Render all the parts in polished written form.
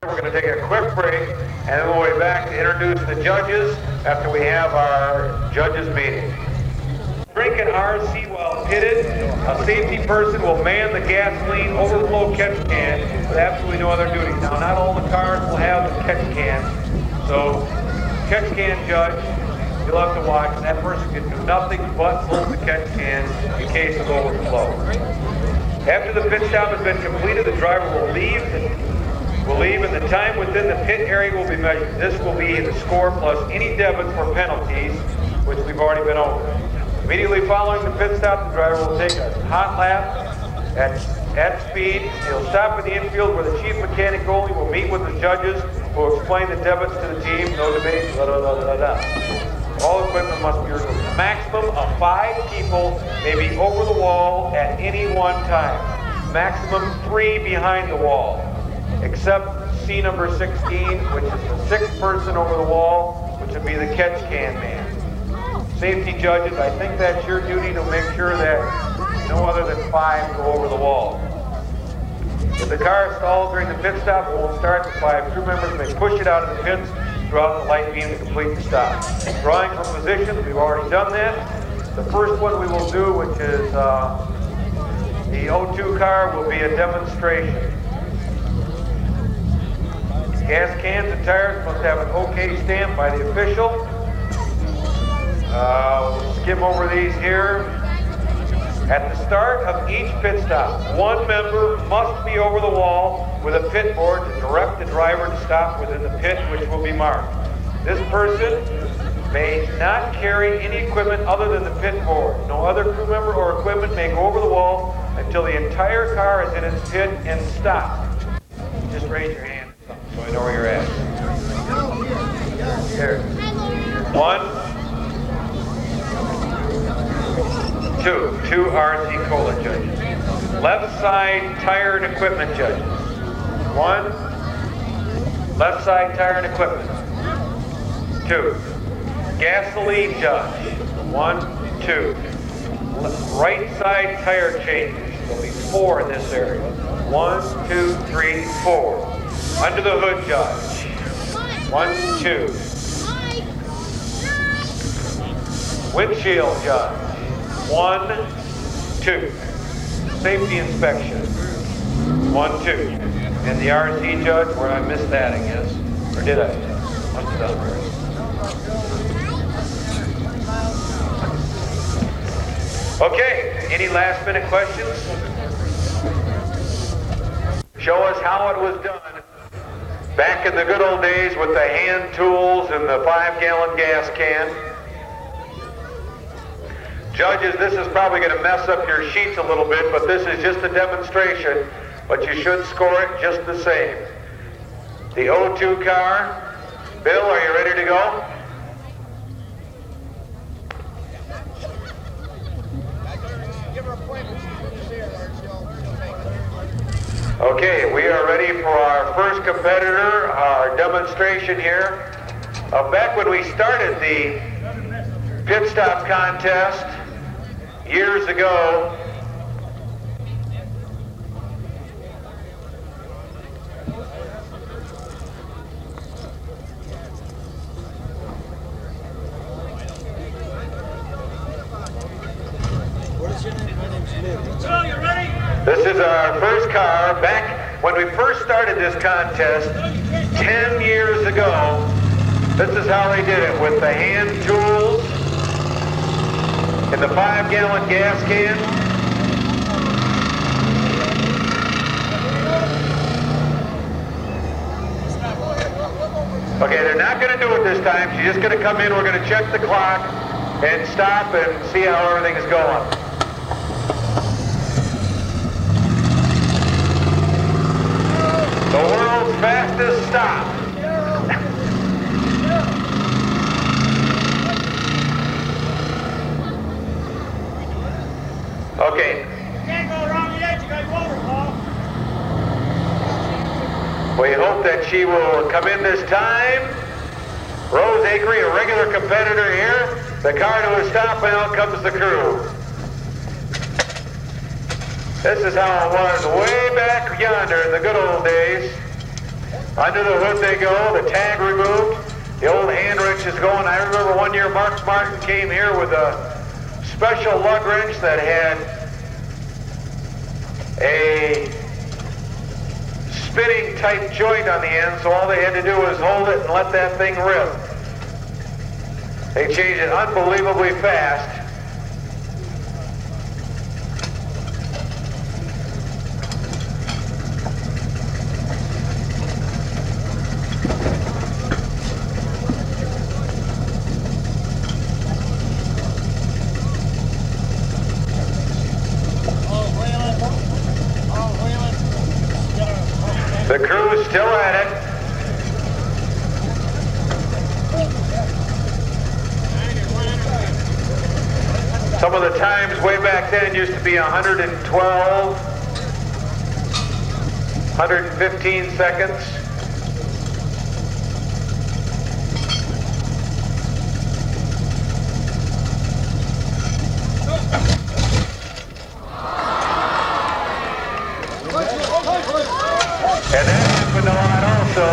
We're going to take a quick break, and then we'll be back to introduce the judges after we have our judges meeting. Drink an RC while pitted. A safety person will man the gasoline overflow catch can with absolutely no other duties. Now, not all the cars will have the catch can, so catch can judge, you'll have to watch, and that person can do nothing but hold the catch can in case of overflow. After the pit stop has been completed, the driver will leave, and the time within the pit area will be measured. This will be the score plus any debits for penalties, which we've already been over. Immediately following the pit stop, the driver will take a hot lap at speed. He'll stop in the infield where the chief mechanic goalie will meet with the judges who will explain the debits to the team. No debate, All equipment must be removed. A maximum of 5 people may be over the wall at any one time. Maximum 3 behind the wall, except C number 16, which is the 6th person over the wall, which would be the catch can man. Safety judges, I think that's your duty to make sure that no other than 5 go over the wall. If the car stalls during the pit stop, it won't start. The 5 crew members may push it out of the pits throughout the light beam to complete the stop. Drawing from position, we've already done that. The first one we will do, which is the O2 car, will be a demonstration. Gas cans and tires must have an OK stamp by the official. We'll skim over these here. At the start of each pit stop, one member must be over the wall with a pit board to direct the driver to stop within the pit, which will be marked. This person may not carry any equipment other than the pit board. No other crew member or equipment may go over the wall until the entire car is in its pit and stopped. Just raise your hand so I know where you're at. Here. 1, 2 RC Cola judges. Left side tire and equipment judges. 1, left side tire and equipment. 2, gasoline judge. 1, 2. Right side tire changes. There'll be 4 in this area. 1, 2, 3, 4. Under the hood judge. 1, 2. Windshield judge. 1, 2. Safety inspection. 1, 2. And the RC judge, where I missed that, I guess. Or did I? Must have done it. Okay, any last minute questions? Show us how it was done back in the good old days with the hand tools and the 5-gallon gas can. Judges, this is probably going to mess up your sheets a little bit, but this is just a demonstration, but you should score it just the same. The O2 car. Bill, are you ready to go? Okay, we are ready for our first competitor, our demonstration here. Back when we started the pit stop contest years ago, this is our first car. Back when we first started this contest 10 years ago, this is how they did it, with the hand tools and the 5-gallon gas can. Okay, they're not going to do it this time. She's just going to come in, we're going to check the clock and stop and see how everything is going. The world's fastest stop. Okay. You can't go around the edge, you got waterfall. We hope that she will come in this time. Rose Akery, a regular competitor here. The car to a stop, and out comes the crew. This is how it was way back yonder in the good old days. Under the hood they go, the tag removed, the old hand wrench is going. I remember one year Mark Martin came here with a special lug wrench that had a spinning type joint on the end, so all they had to do was hold it and let that thing rip. They changed it unbelievably fast. The crew's still at it. Some of the times way back then used to be 112, 115 seconds. And that happened a lot also.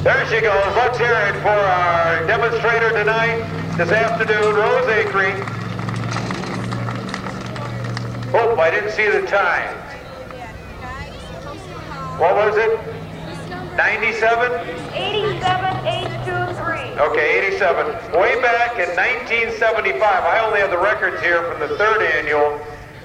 There she goes. Let's hear it for our demonstrator tonight, this afternoon, Rose Acree. Oh, I didn't see the time. What was it? 97? 87,823. Okay, 87. Way back in 1975, I only have the records here from the third annual.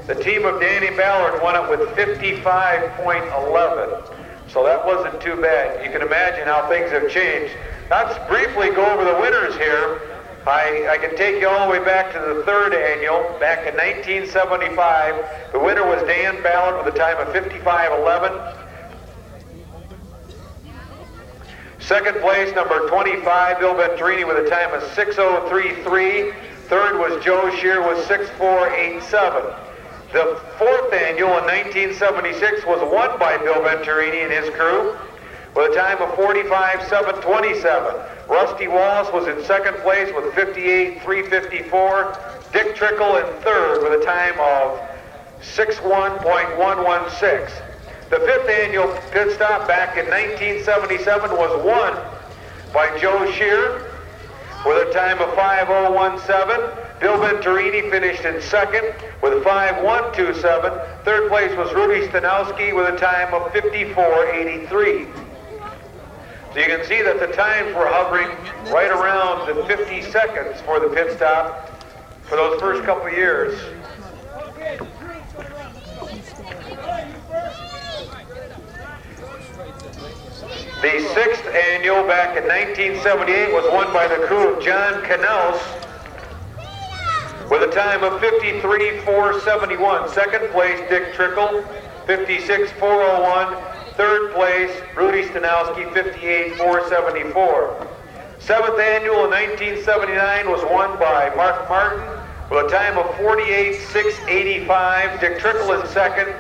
The team of Danny Ballard won it with 55.11. So that wasn't too bad. You can imagine how things have changed. Let's briefly go over the winners here. I can take you all the way back to the third annual. Back in 1975, the winner was Dan Ballard with a time of 55.11. Second place, number 25, Bill Venturini with a time of 6:03.3. Third was Joe Shear with 6:4.87. The fourth annual in 1976 was won by Bill Venturini and his crew with a time of 45.727. Rusty Wallace was in second place with 58.354. Dick Trickle in third with a time of 61.116. The fifth annual pit stop back in 1977 was won by Joe Shear with a time of 5:017. Bill Venturini finished in second with 5:127. Third place was Rudy Stanowski with a time of 54.83. So you can see that the times were hovering right around the 50 seconds for the pit stop for those first couple of years. The sixth annual back in 1978 was won by the crew of John Canals with a time of 53.471. Second place, Dick Trickle, 56.401. Third place, Rudy Stanowski, 58.474. Seventh annual in 1979 was won by Mark Martin with a time of 48.685. Dick Trickle in second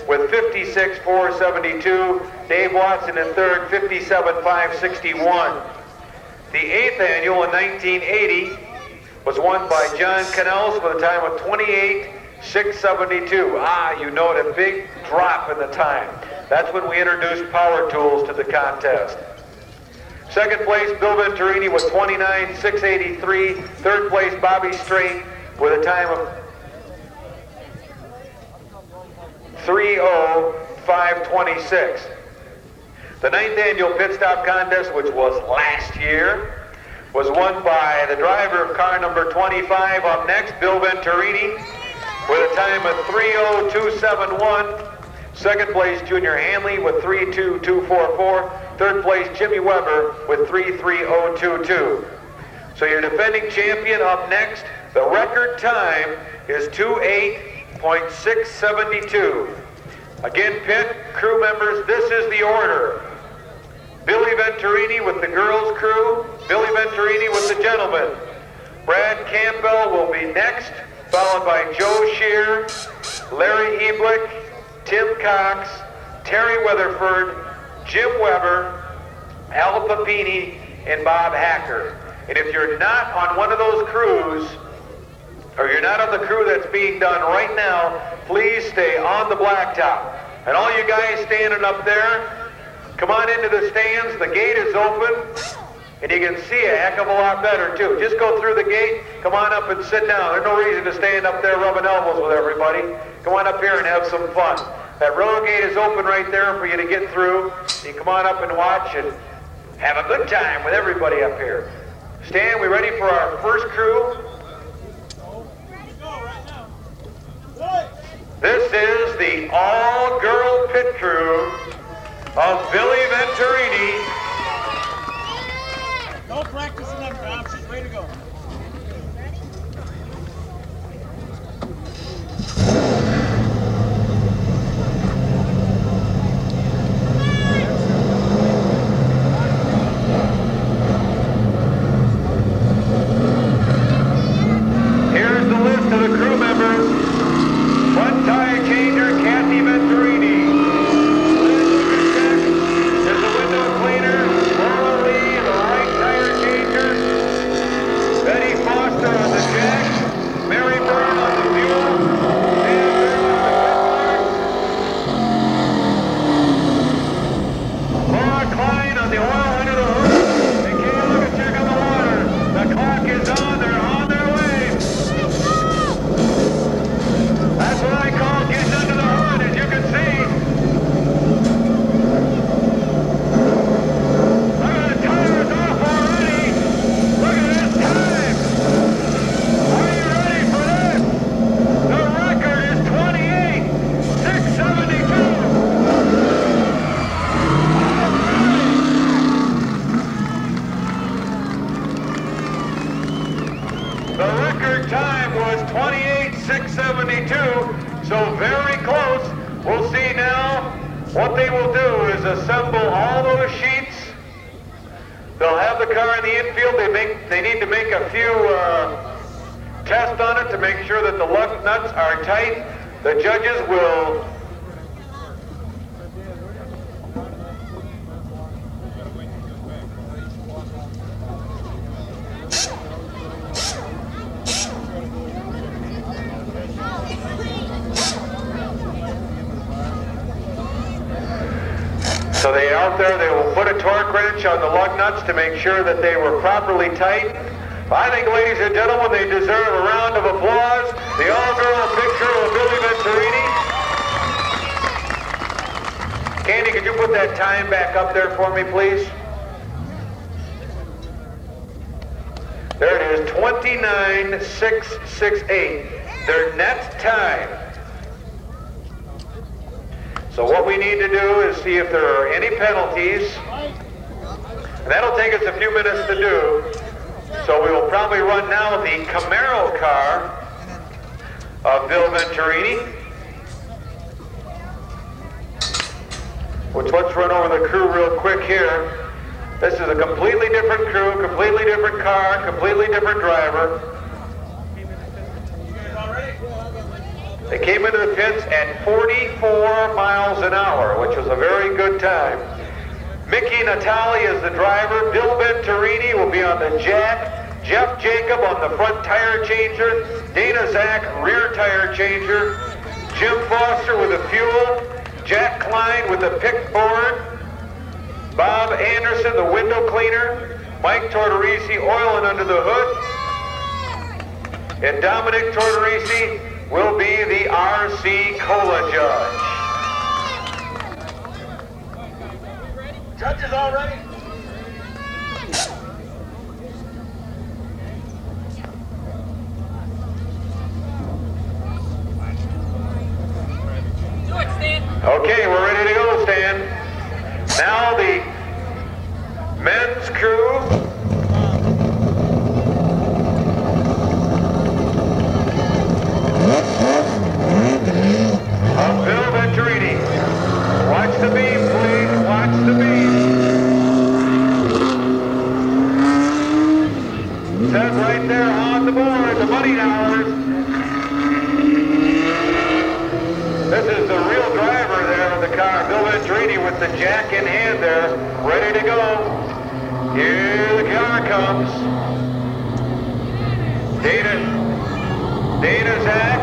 with 56.472. Dave Watson in third, 57.561. The eighth annual in 1980 was won by John Canals with a time of 28.672. You note a big drop in the time. That's when we introduced power tools to the contest. Second place, Bill Venturini with 29.683. Third place, Bobby Strait with a time of 3:05.26. The ninth annual pit stop contest, which was last year, was won by the driver of car number 25. Up next, Bill Venturini with a time of 3:02.71. Second place, Junior Hanley with 3:22.44. Third place, Jimmy Weber with 3:30.22. So your defending champion up next, the record time is 2:08.672. Again, pit crew members, this is the order. Billy Venturini with the girls' crew, Billy Venturini with the gentlemen. Brad Campbell will be next, followed by Joe Shear, Larry Eblick, Tim Cox, Terry Weatherford, Jim Weber, Al Papini, and Bob Hacker. And if you're not on one of those crews, or you're not on the crew that's being done right now, please stay on the blacktop. And all you guys standing up there, come on into the stands. The gate is open, and you can see a heck of a lot better, too. Just go through the gate, come on up and sit down. There's no reason to stand up there rubbing elbows with everybody. Come on up here and have some fun. That road gate is open right there for you to get through. You come on up and watch and have a good time with everybody up here. Stan, we ready for our first crew? This is the all-girl pit crew of Billy Venturini. No practicing them, Tom. She's ready to go. Here's the list of the crew members. Front tire changer, Kathy Venturini. There's the window cleaner, Laura Lee, the right tire changer. Betty Foster on the jack. Mary Byrne on the fuel. Dan Byrne on the Laura Klein on the oil under the hood. And Kay, look and check on the water. The clock is on, they're on their way. That's what I call getting under the hood, as you can see. Look at the tires off already. Look at this time. Are you ready for this? The record is 28,672. The record time was 28,672, so very close. We'll see now. What they will do is assemble all those sheets. They'll have the car in the infield. They need to make a few tests on it to make sure that the lug nuts are tight. The judges will So they out there, they will put a torque wrench on the lug nuts to make sure that they were properly tight. I think, ladies and gentlemen, they deserve a round of applause. The all-girl picture of Billy Venturini. Candy, could you put that time back up there for me, please? There it is, 29,668. Their net time. So what we need to do is see if there are any penalties. And that'll take us a few minutes to do. So we will probably run now the Camaro car of Bill Venturini. Which, let's run over the crew real quick here. This is a completely different crew, completely different car, completely different driver. They came into the pits at 44 miles an hour, which was a very good time. Mickey Natali is the driver. Bill Venturini will be on the jack. Jeff Jacob on the front tire changer. Dana Zach, rear tire changer. Jim Foster with the fuel. Jack Klein with the pick board. Bob Anderson, the window cleaner. Mike Tortorisi, oiling under the hood. And Dominic Tortorisi will be the RC Cola judge. Judges all ready? Do it, Stan. Okay, we're ready to go, Stan. Now the men's crew. Of Bill Venturini. Watch the beam, please. Watch the beam. Says right there on the board, the money dollars. This is the real driver there of the car, Bill Venturini, with the jack in hand there, ready to go. Here the car comes. Dana Zach.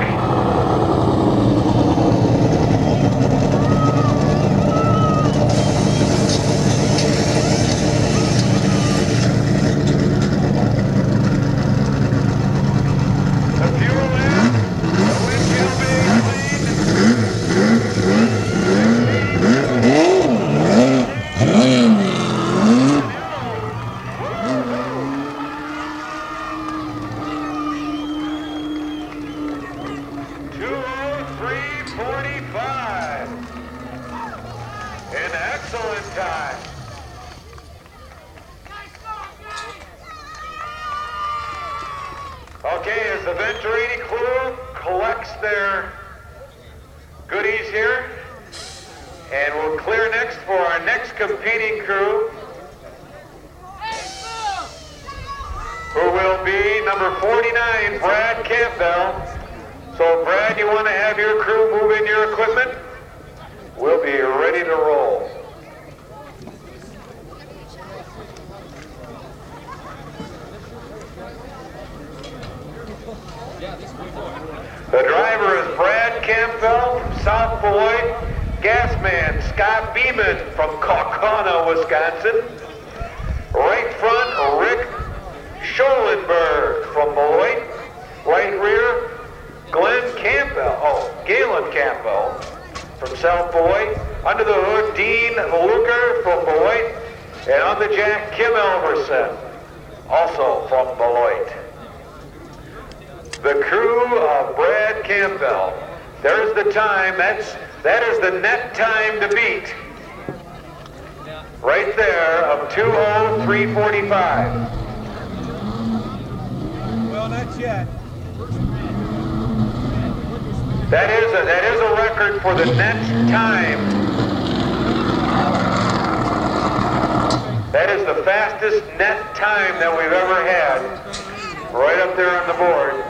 time. Okay, as the Venturini crew collects their goodies here, and we'll clear next for our next competing crew, who will be number 49, Brad Campbell. So Brad, you want to have your crew move in your equipment? We'll be ready to roll. The driver is Brad Campbell from South Beloit. Gasman Scott Beeman from Kaukauna, Wisconsin. Right front, Rick Schoenberg from Beloit. Right rear, Galen Campbell from South Beloit. Under the hood, Dean Luker from Beloit. And on the jack, Kim Elverson, also from Beloit. The crew of Brad Campbell. There's the time. That is the net time to beat. Right there of 2:03:45. Well, not yet. That is a record for the net time. That is the fastest net time that we've ever had. Right up there on the board.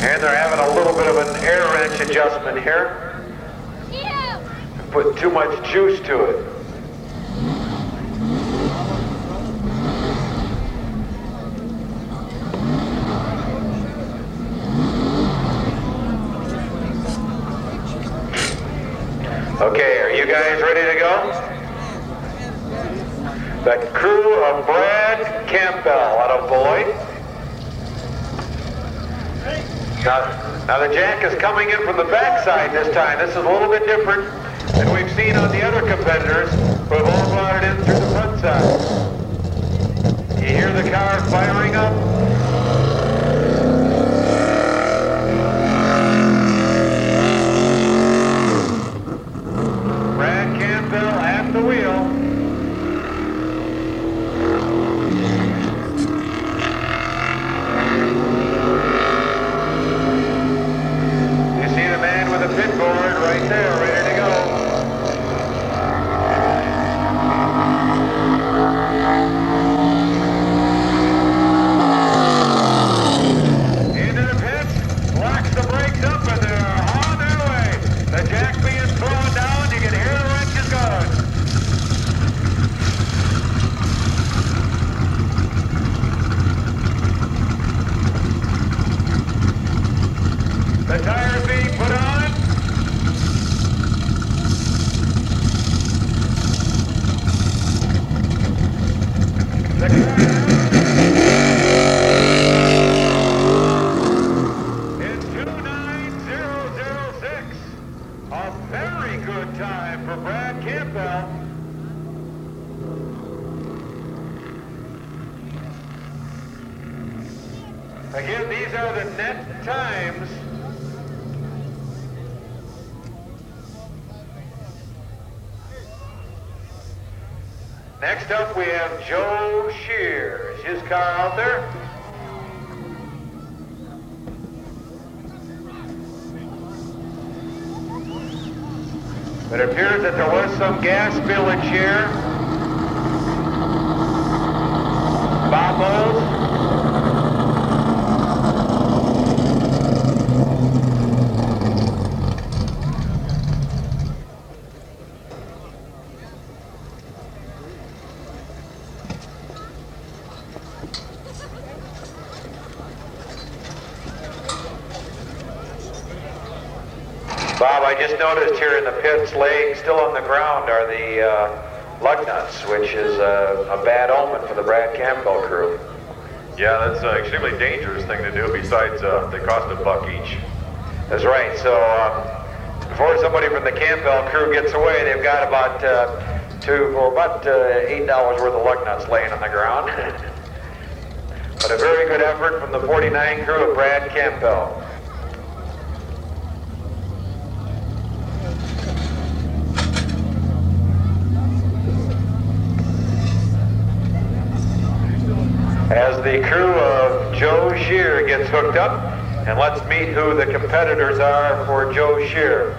And they're having a little bit of an air wrench adjustment here. Put too much juice to it. Okay, are you guys ready to go? The crew of Brad Campbell out of Beloit. Now the jack is coming in from the backside this time. This is a little bit different than we've seen on the other competitors who have all brought it in through the front side. You hear the car firing up? Brad Campbell at the wheel. Pit board right there, ready to go. Into the pits, locks the brakes up, and they're on their way. The jack being thrown down, you can hear the wrenches going. The tires being put on. In 2:90.06, a very good time for Brad Campbell. Again, these are the net times. Next up, we have Joe Shear. Is his car out there? It appears that there was some gas spillage here. Bob Bowles. Bob, I just noticed here in the pits, laying still on the ground are the lug nuts, which is a bad omen for the Brad Campbell crew. Yeah, that's an extremely dangerous thing to do, besides they cost $1 each. That's right. So Before somebody from the Campbell crew gets away, they've got about $8 worth of lug nuts laying on the ground. But a very good effort from the 49 crew of Brad Campbell. As the crew of Joe Shear gets hooked up, and let's meet who the competitors are for Joe Shear.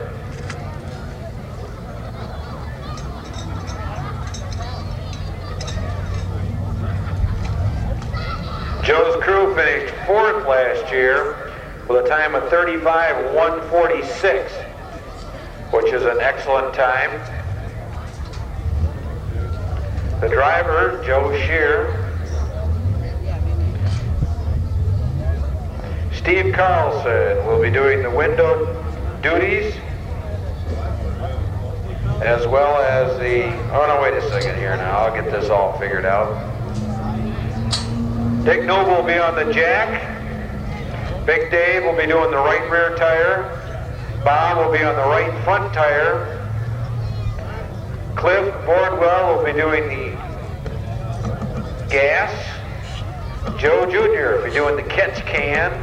Joe's crew finished 4th last year with a time of 35:146, which is an excellent time. The driver, Joe Shear. Steve Carlson will be doing the window duties, as well as the, oh no, wait a second here now, I'll get this all figured out. Dick Noble will be on the jack. Big Dave will be doing the right rear tire. Bob will be on the right front tire. Cliff Bordwell will be doing the gas. Joe Jr. will be doing the catch can.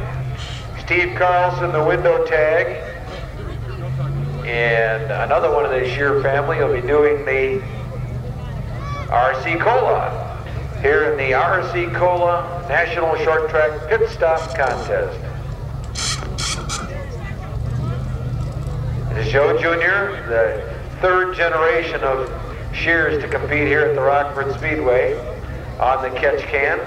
Steve Carlson, the window tag. And another one of the Shear family will be doing the RC Cola here in the RC Cola National Short Track Pit Stop Contest. It is Joe Jr., the 3rd generation of Shears to compete here at the Rockford Speedway on the catch can.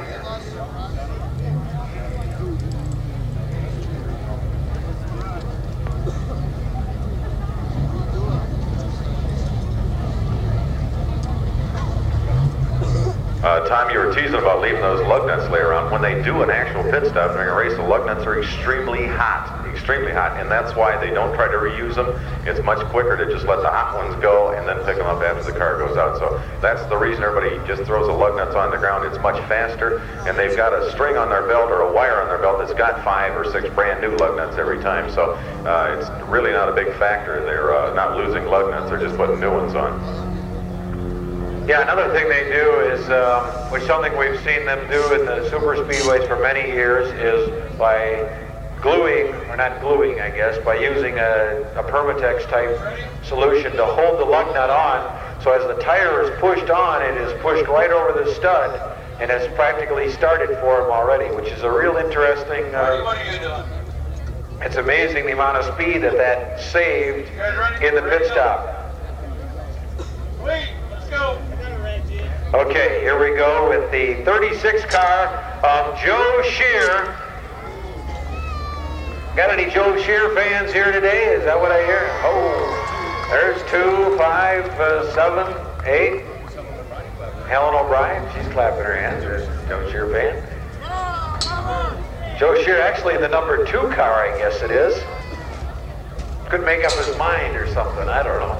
Tom, you were teasing about leaving those lug nuts lay around. When they do an actual pit stop during a race, the lug nuts are extremely hot, and that's why they don't try to reuse them. It's much quicker to just let the hot ones go and then pick them up after the car goes out. So that's the reason everybody just throws the lug nuts on the ground. It's much faster, and they've got a string on their belt or a wire on their belt that's got 5 or 6 brand new lug nuts every time. So it's really not a big factor. They're not losing lug nuts, they're just putting new ones on. Yeah, another thing they do is, which something we've seen them do in the super speedways for many years, is by gluing, or not gluing, I guess, by using a Permatex type solution to hold the lug nut on. So as the tire is pushed on, it is pushed right over the stud, and it's practically started for them already, which is a real interesting. What are you doing? It's amazing the amount of speed that saved in the pit stop. Wait, let's go. Okay, here we go with the 36 car of Joe Shear. Got any Joe Shear fans here today? Is that what I hear? Oh, there's 2, 5, 7, 8. Helen O'Brien, she's clapping her hands. There's a Joe Shear fan. Joe Shear, actually the number 2 car, I guess it is. Couldn't make up his mind or something, I don't know.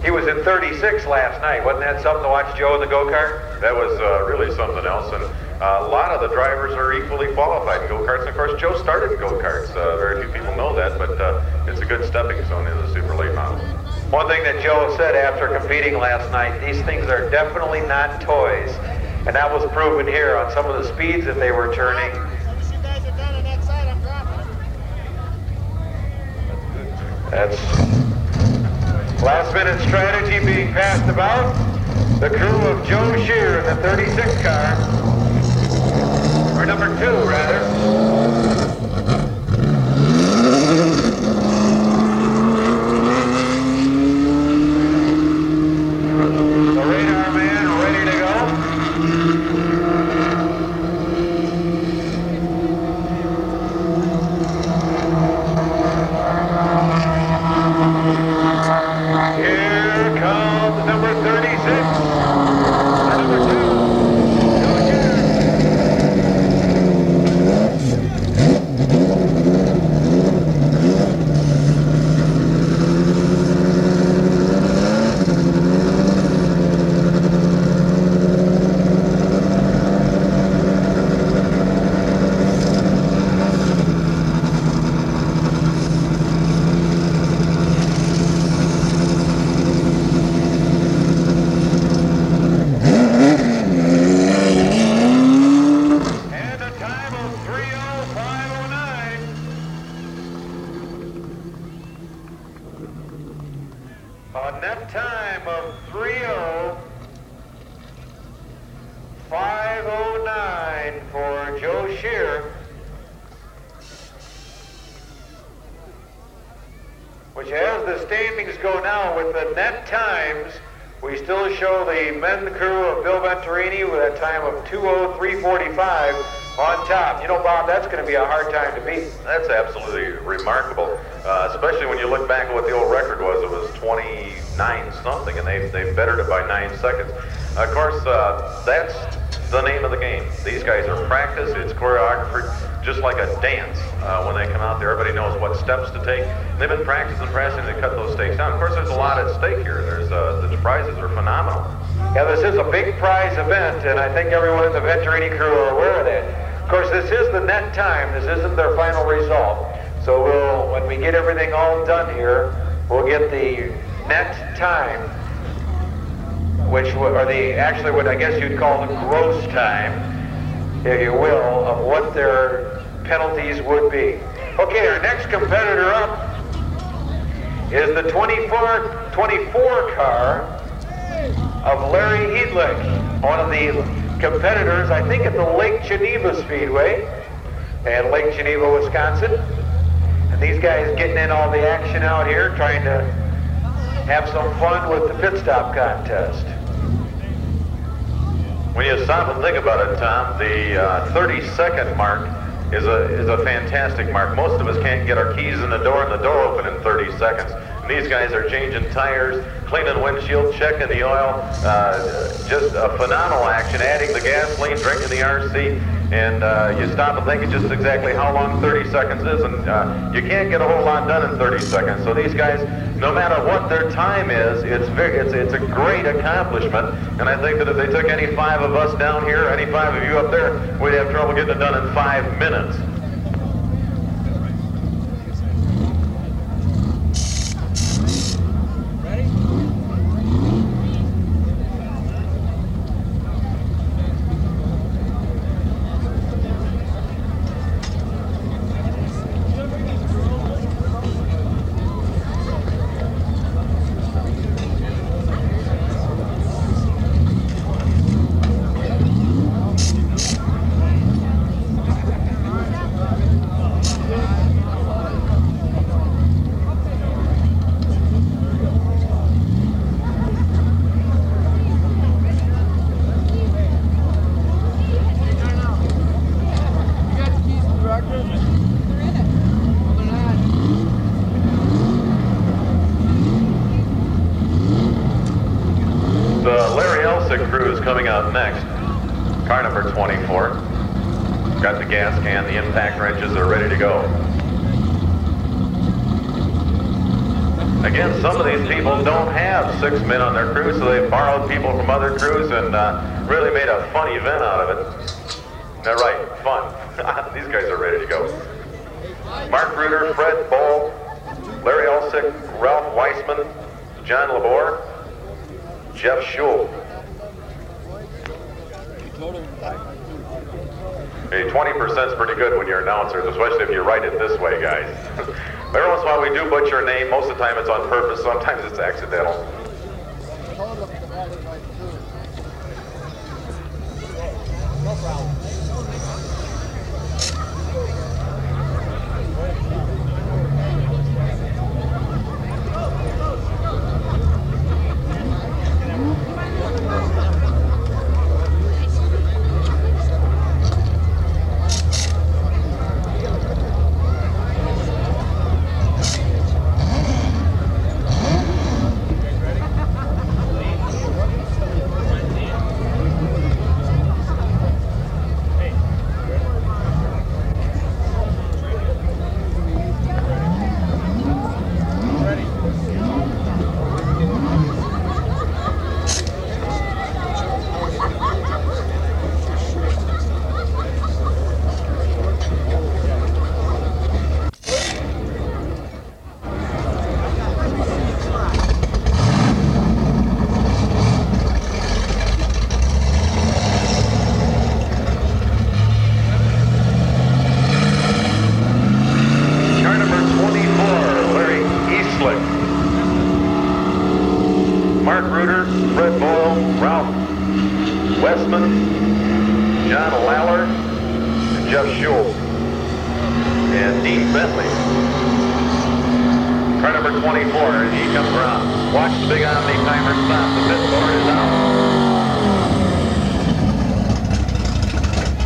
He was in 36 last night. Wasn't that something to watch Joe in the go-kart? That was really something else, and a lot of the drivers are equally qualified in go-karts. And of course, Joe started in go-karts. Very few people know that, but it's a good stepping stone into the super late model. One thing that Joe said after competing last night, these things are definitely not toys. And that was proven here on some of the speeds that they were turning. Once you guys are done on that side, I'm dropping it. That's last minute strategy being passed about. The crew of Joe Shear in the 36 car, or number 2 rather. The radar man ready to go. Here comes number 36. Number 2. Joe Shear. A net time of 3:05:09 for Joe Shear, which as the standings go now with the net times, we still show the men crew of Bill Venturini with a time of 2:03:45 on top. You know, Bob, that's going to be a hard time to beat. That's absolutely remarkable, especially when you look back at what the old record was. It was 29 something, and they bettered it by 9 seconds. Of course, that's the name of the game. These guys are practiced. It's choreographed just like a dance. When they come out there, everybody knows what steps to take. They've been practicing to cut those stakes down. Of course, there's a lot at stake here. There's the prizes are phenomenal. Yeah, this is a big prize event, and I think everyone in the Venturini crew are aware of that. Of course, this is the net time. This isn't their final result. So when we get everything all done here, we'll get the net time, which actually what I guess you'd call the gross time, if you will, of what their penalties would be. Okay, our next competitor up is the 24 car of Larry Heedlick, one of the competitors, I think, at the Lake Geneva Speedway in Lake Geneva, Wisconsin. And these guys getting in all the action out here, trying to have some fun with the pit stop contest. When you stop and think about it, Tom, the 30-second mark is a fantastic mark. Most of us can't get our keys in the door and the door open in 30 seconds. And these guys are changing tires, cleaning windshield, checking the oil, just a phenomenal action, adding the gasoline, drinking the RC, and you stop and think just exactly how long 30 seconds is, and you can't get a whole lot done in 30 seconds. So these guys, no matter what their time is, it's a great accomplishment, and I think that if they took any 5 of us down here, any 5 of you up there, we'd have trouble getting it done in 5 minutes. Coming out next, car number 24. Got the gas can, the impact wrenches are ready to go. Again, some of these people don't have 6 men on their crew, so they've borrowed people from other crews and really made a fun event out of it. They're right, fun. These guys are ready to go. Mark Reuter, Fred Boll, Larry Elsick, Ralph Weissman, John Labor, Jeff Schul. Hey, 20% is pretty good when you're announcers, especially if you write it this way, guys. Every once in a while we do butcher a name. Most of the time it's on purpose. Sometimes it's accidental. No problem. 24, and he comes around. Watch the big Omni timer stop. The pit board is out.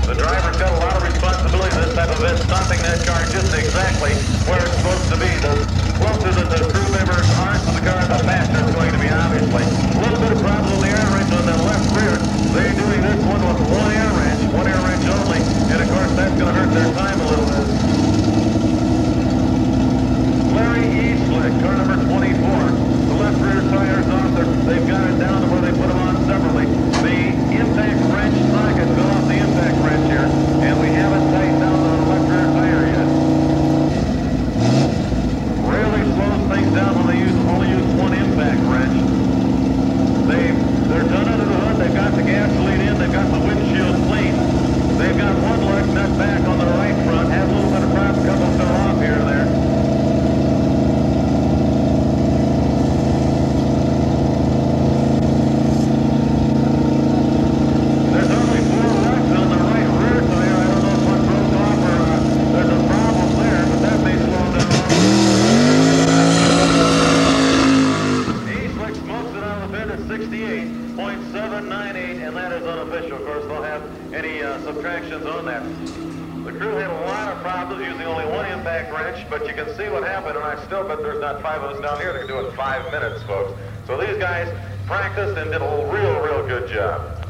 The driver's got a lot of responsibility in this type of event, stopping that car just exactly where it's supposed to be. The closer that the crew members are to the car, the faster it's going to be, obviously. A little bit of problem with the air wrench on the left rear. They're doing this one with one air wrench only, and of course that's going to hurt their time a little bit. Larry Eastlick, car number 24. The left rear tire's off. They've got it down to where they put them on separately. The impact wrench socket fell off the impact wrench here, and we haven't tightened down the left rear tire yet. Really slows things down when they only use one impact wrench. They're done under the hood. They've got the gasoline in. They've got the windshield clean. They've got one lug nut back on the right front. Has a little bit of problem. Couple fell off here or there. There's only 4 lugs on the right rear tire. I don't know if one broke off or there's a problem there, but that may slow down. Eastlick smokes it out of the bed at 68.798, and that is unofficial. Of course, they'll have any subtractions on that. The crew had a lot of problems using only one impact wrench, but you can see what happened, and I still bet there's not 5 of us down here that can do it in 5 minutes, folks. So these guys practiced and did a real good job.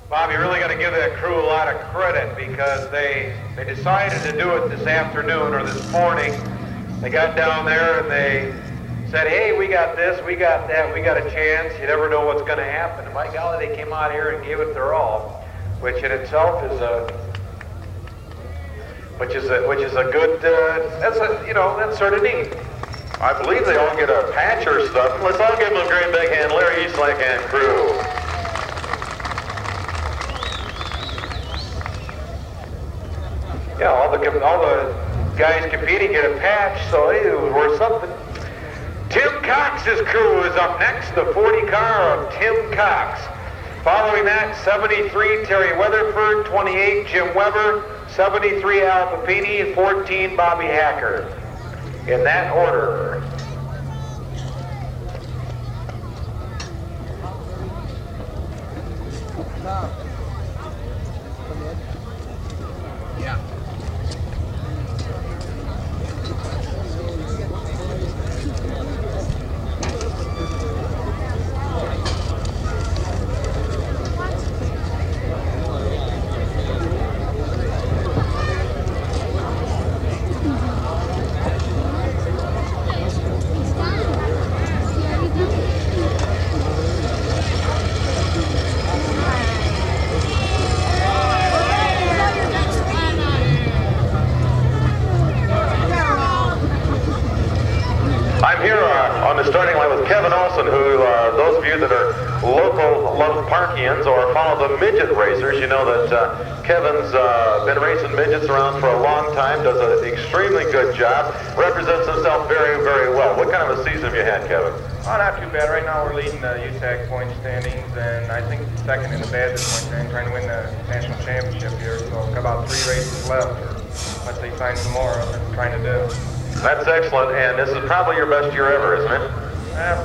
Bob, you really got to give that crew a lot of credit because they decided to do it this afternoon or this morning. They got down there and they said, hey, we got this, we got that, we got a chance. You never know what's going to happen. And by golly, they came out here and gave it their all, which in itself is which is a good. That's sort of neat. I believe they all get a patch or something. Let's all give them a great big hand. Larry Eastlick and crew. Yeah, all the guys competing get a patch, so it was worth something. Tim Cox's crew is up next, the 40 car of Tim Cox. Following that, 73 Terry Weatherford, 28 Jim Weber, 73 Al Papini, and 14 Bobby Hacker. In that order. I'm here on the starting line with Kevin Olson, who, those of you that are local Love Parkians or follow the midget racers, you know that Kevin's been racing midgets around for a long time, does an extremely good job, represents himself very well. What kind of a season have you had, Kevin? Oh, not too bad. Right now we're leading the USAC point standings, and I think second in the Badger point standing, trying to win the national championship here. So got about 3 races left, or unless they sign some more, what I'm trying to do. That's excellent, and this is probably your best year ever, isn't it?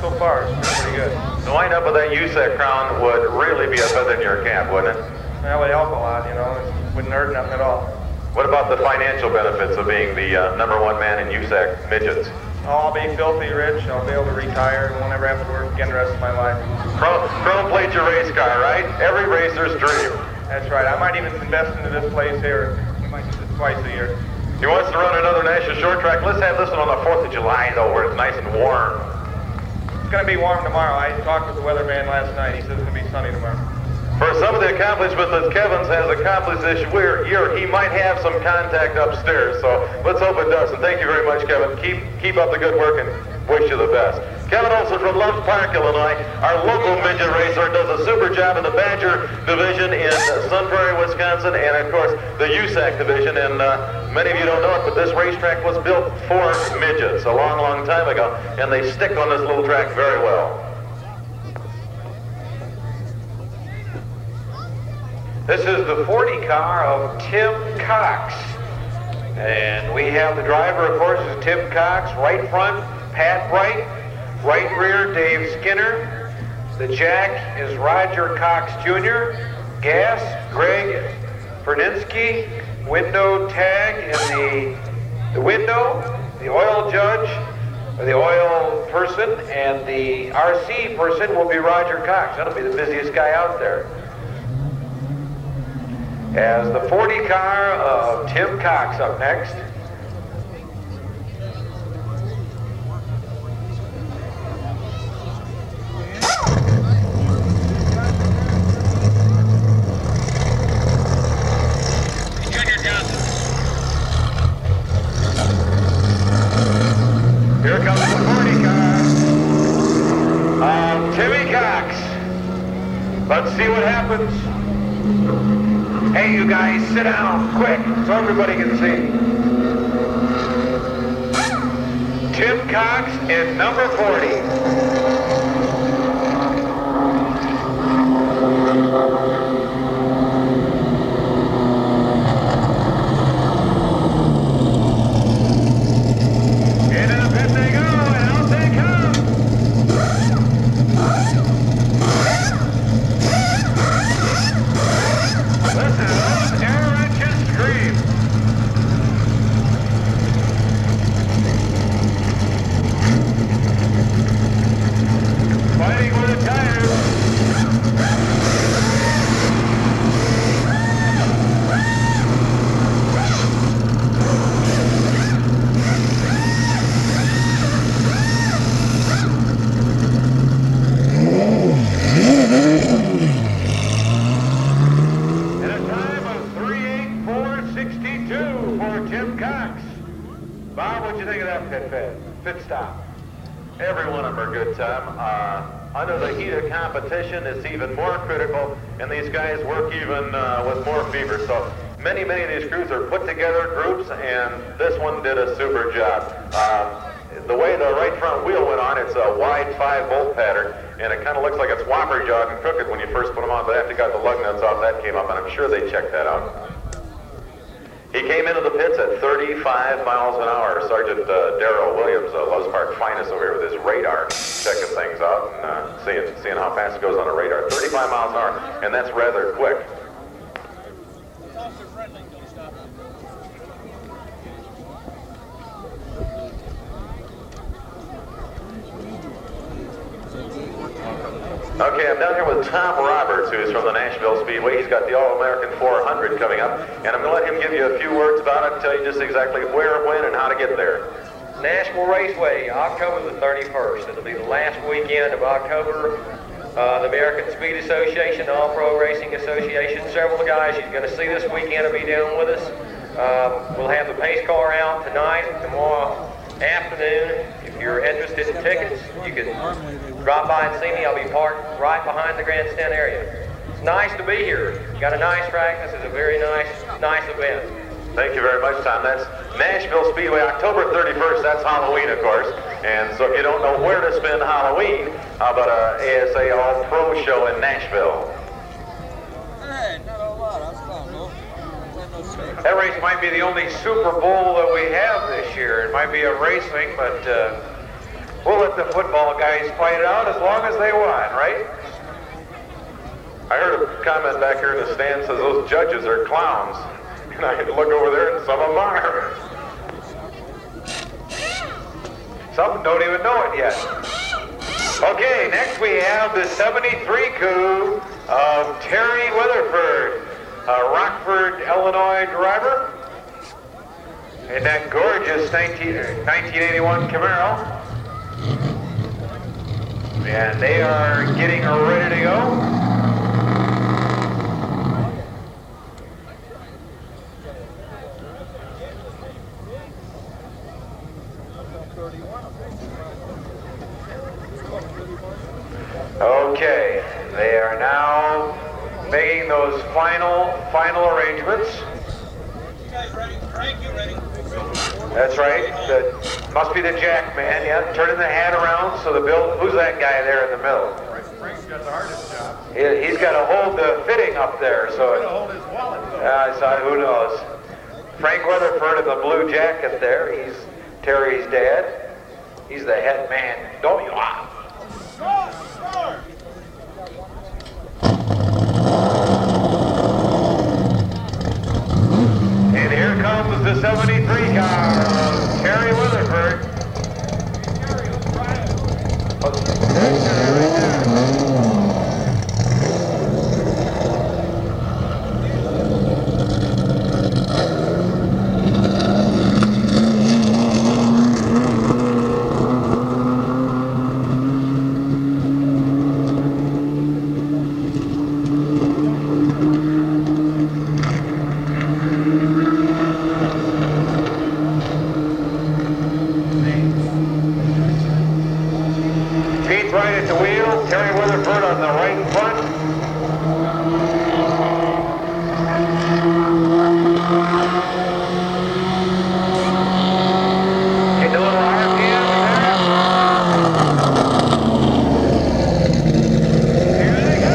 So far, it's been pretty good. To wind up with that USAC crown would really be a feather in your cap, wouldn't it? Well, they help a lot, you know. It wouldn't hurt nothing at all. What about the financial benefits of being the #1 man in USAC midgets? Oh, I'll be filthy rich. I'll be able to retire and won't ever have to work again the rest of my life. Chrome plate your race car, right? Every racer's dream. That's right. I might even invest into this place here. We might do this twice a year. He wants to run another national short track. Let's have this one on the 4th of July, though, where it's nice and warm. It's going to be warm tomorrow. I talked with the weatherman last night. He says it's going to be sunny tomorrow. For some of the accomplishments that Kevin's has accomplished this year, he might have some contact upstairs. So let's hope it does. And thank you very much, Kevin. Keep up the good work and wish you the best. Kevin Olson from Love Park, Illinois, our local midget racer, does a super job in the Badger division in Sun Prairie, Wisconsin, and of course the USAC division. And many of you don't know it, but this racetrack was built for midgets a long time ago, and they stick on this little track very well. This is the 40 car of Tim Cox. And we have the driver, of course, is Tim Cox. Right front, Pat Bright. Right rear, Dave Skinner. The jack is Roger Cox Jr. Gas, Greg Ferninsky. Window tag in the window. The oil judge, or the oil person, and the RC person will be Roger Cox. That'll be the busiest guy out there. As the 40 car of Tim Cox up next. Here comes the 40 car of Timmy Cox. Let's see what happens. Hey, you guys, sit down, quick, so everybody can see. Tim Cox in number 40. Into the pit they go, and out they come. Listen to those air engines scream. Fighting with the tires. And a time of 3:08:4:62 for Tim Cox. Bob, what'd you think of that pit stop? Every one of them are good, Tom. Under the heat of competition, it's even more critical, and these guys work even with more fever. So many of these crews are put together groups, and this one did a super job. The way the right front wheel went on, it's a wide 5-bolt pattern, and it kind of looks like it's whopper jawed and crooked when you first put them on, but after you got the lug nuts off, that came up, and I'm sure they checked that out. He came into the pits at 35 miles an hour. Sergeant Darrell Williams, Loves Park finest over here with his radar, checking things out and seeing how fast it goes on a radar. 35 miles an hour, and that's rather quick. Okay, I'm down here with Tom Roberts, who's from the Nashville Speedway. He's got the All-American 400 coming up, and I'm going to let him give you a few words about it and tell you just exactly where, when, and how to get there. Nashville Raceway, October the 31st. It'll be the last weekend of October. The American Speed Association, the All-Pro Racing Association, several of the guys you're going to see this weekend will be down with us. We'll have the pace car out tonight, tomorrow afternoon. If you're interested in tickets, you can drop by and see me. I'll be parked right behind the grandstand area. It's nice to be here. You got a nice track. This is a very nice event. Thank you very much, Tom. That's Nashville Speedway, October 31st. That's Halloween, of course. And so if you don't know where to spend Halloween, how about a ASA All-Pro show in Nashville? Hey, not a lot. That's fine, though. That race might be the only Super Bowl that we have this year. It might be a racing, but we'll let the football guys fight it out as long as they want, right? I heard a comment back here in the stand says those judges are clowns. And I had to look over there and some of them are. Some don't even know it yet. Okay, next we have the 73 coup of Terry Weatherford, a Rockford, Illinois driver. In that gorgeous 1981 Camaro. And they are getting ready to go. Okay, they are now making those final arrangements. You guys ready? Frank, you ready? That's right. That must be the jack man. Yeah, turning the hat around so the bill. Who's that guy there in the middle? Frank's got the hardest job. He's got to hold the fitting up there. So He's got to hold his wallet, though. so who knows? Frank Weatherford in the blue jacket there. He's Terry's dad. He's the head man. Don't you? And here comes the 73 car of Terry Weatherford. Right at the wheel, Terry Weatherford on the right front. Getting a little RPM there. Here they go.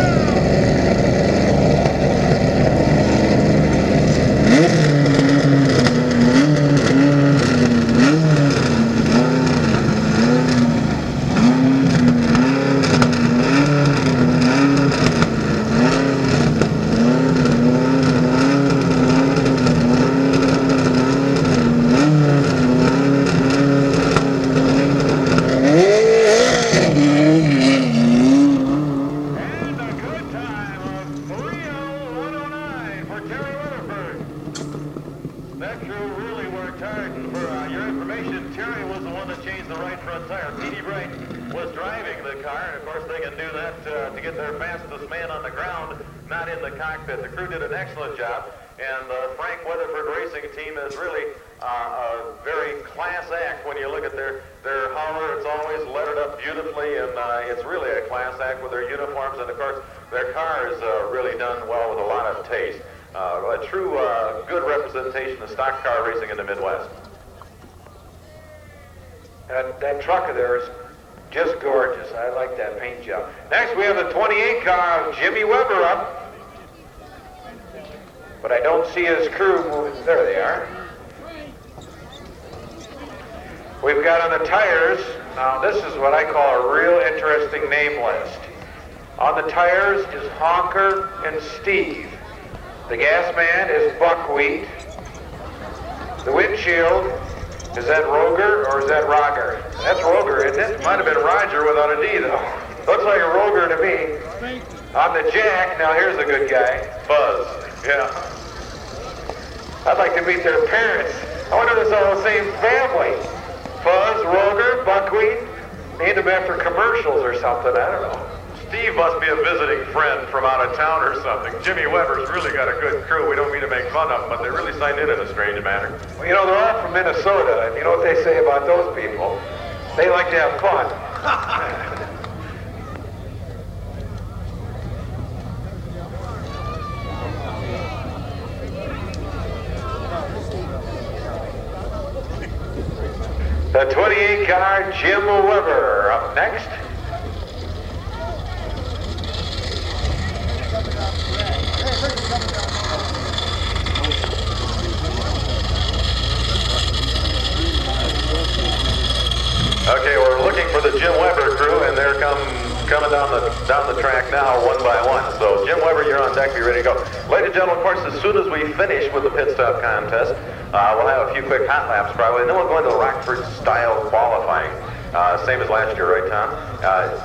That crew really worked hard. And for your information, Terry was the one that changed the right front tire. Petey Bright was driving the car, and of course they can do that to get their fastest man on the ground, not in the cockpit. The crew did an excellent job, and the Frank Weatherford Racing team is really a very class act when you look at their hauler. It's always lettered up beautifully, and it's really a class act with their uniforms, and of course their car is really done well with a lot of taste. A true good representation of stock car racing in the Midwest. That truck of theirs, just gorgeous. I like that paint job. Next we have the 28 car of Jimmy Weber up. But I don't see his crew moving. There they are. We've got on the tires, now this is what I call a real interesting name list. On the tires is Honker and Steve. The gas man is Buckwheat. The windshield, is that Roger or is that Roger? That's Roger, isn't it? Might have been Roger without a D though. Looks like a Roger to me. On the jack, now here's a good guy. Buzz, yeah. I'd like to meet their parents. I wonder if it's all the same family. Fuzz, Roger, Buckwheat, named them after commercials or something, I don't know. Steve must be a visiting friend from out of town or something. Jimmy Weber's really got a good crew. We don't mean to make fun of them, but they really signed in a strange manner. Well, you know, they're all from Minnesota, and you know what they say about those people? They like to have fun. The 28 car, Jim Weber, up next. Okay, we're looking for the Jim Weber crew, and they're coming down the track now, one by one. So, Jim Weber, you're on deck. Be ready to go. Ladies and gentlemen, of course, as soon as we finish with the pit stop contest, we'll have a few quick hot laps probably, and then we'll go into the Rockford style qualifying. Same as last year, right, Tom?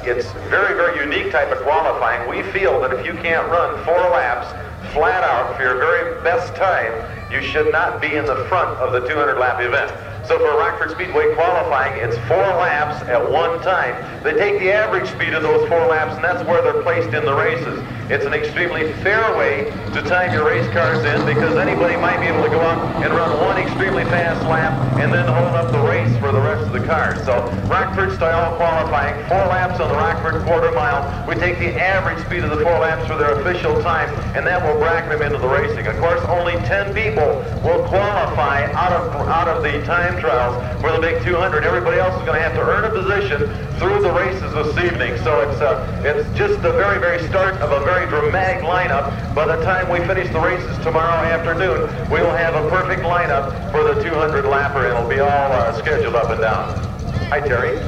It's very, very unique type of qualifying. We feel that if you can't run 4 laps flat out for your very best time, you should not be in the front of the 200-lap event. So for Rockford Speedway qualifying, it's 4 laps at one time. They take the average speed of those 4 laps, and that's where they're placed in the races. It's an extremely fair way to time your race cars in, because anybody might be able to go out and run one extremely fast lap and then hold up the race for the rest of the cars. So Rockford style qualifying, 4 laps on the Rockford quarter mile. We take the average speed of the 4 laps for their official time, and that will bracket them into the racing. Of course, only 10 people will qualify out of the time time trials for the big 200. Everybody else is going to have to earn a position through the races this evening. So it's just the very, very start of a very dramatic lineup. By the time we finish the races tomorrow afternoon, we will have a perfect lineup for the 200 lapper, and it'll be all scheduled up and down. Hi, Terry.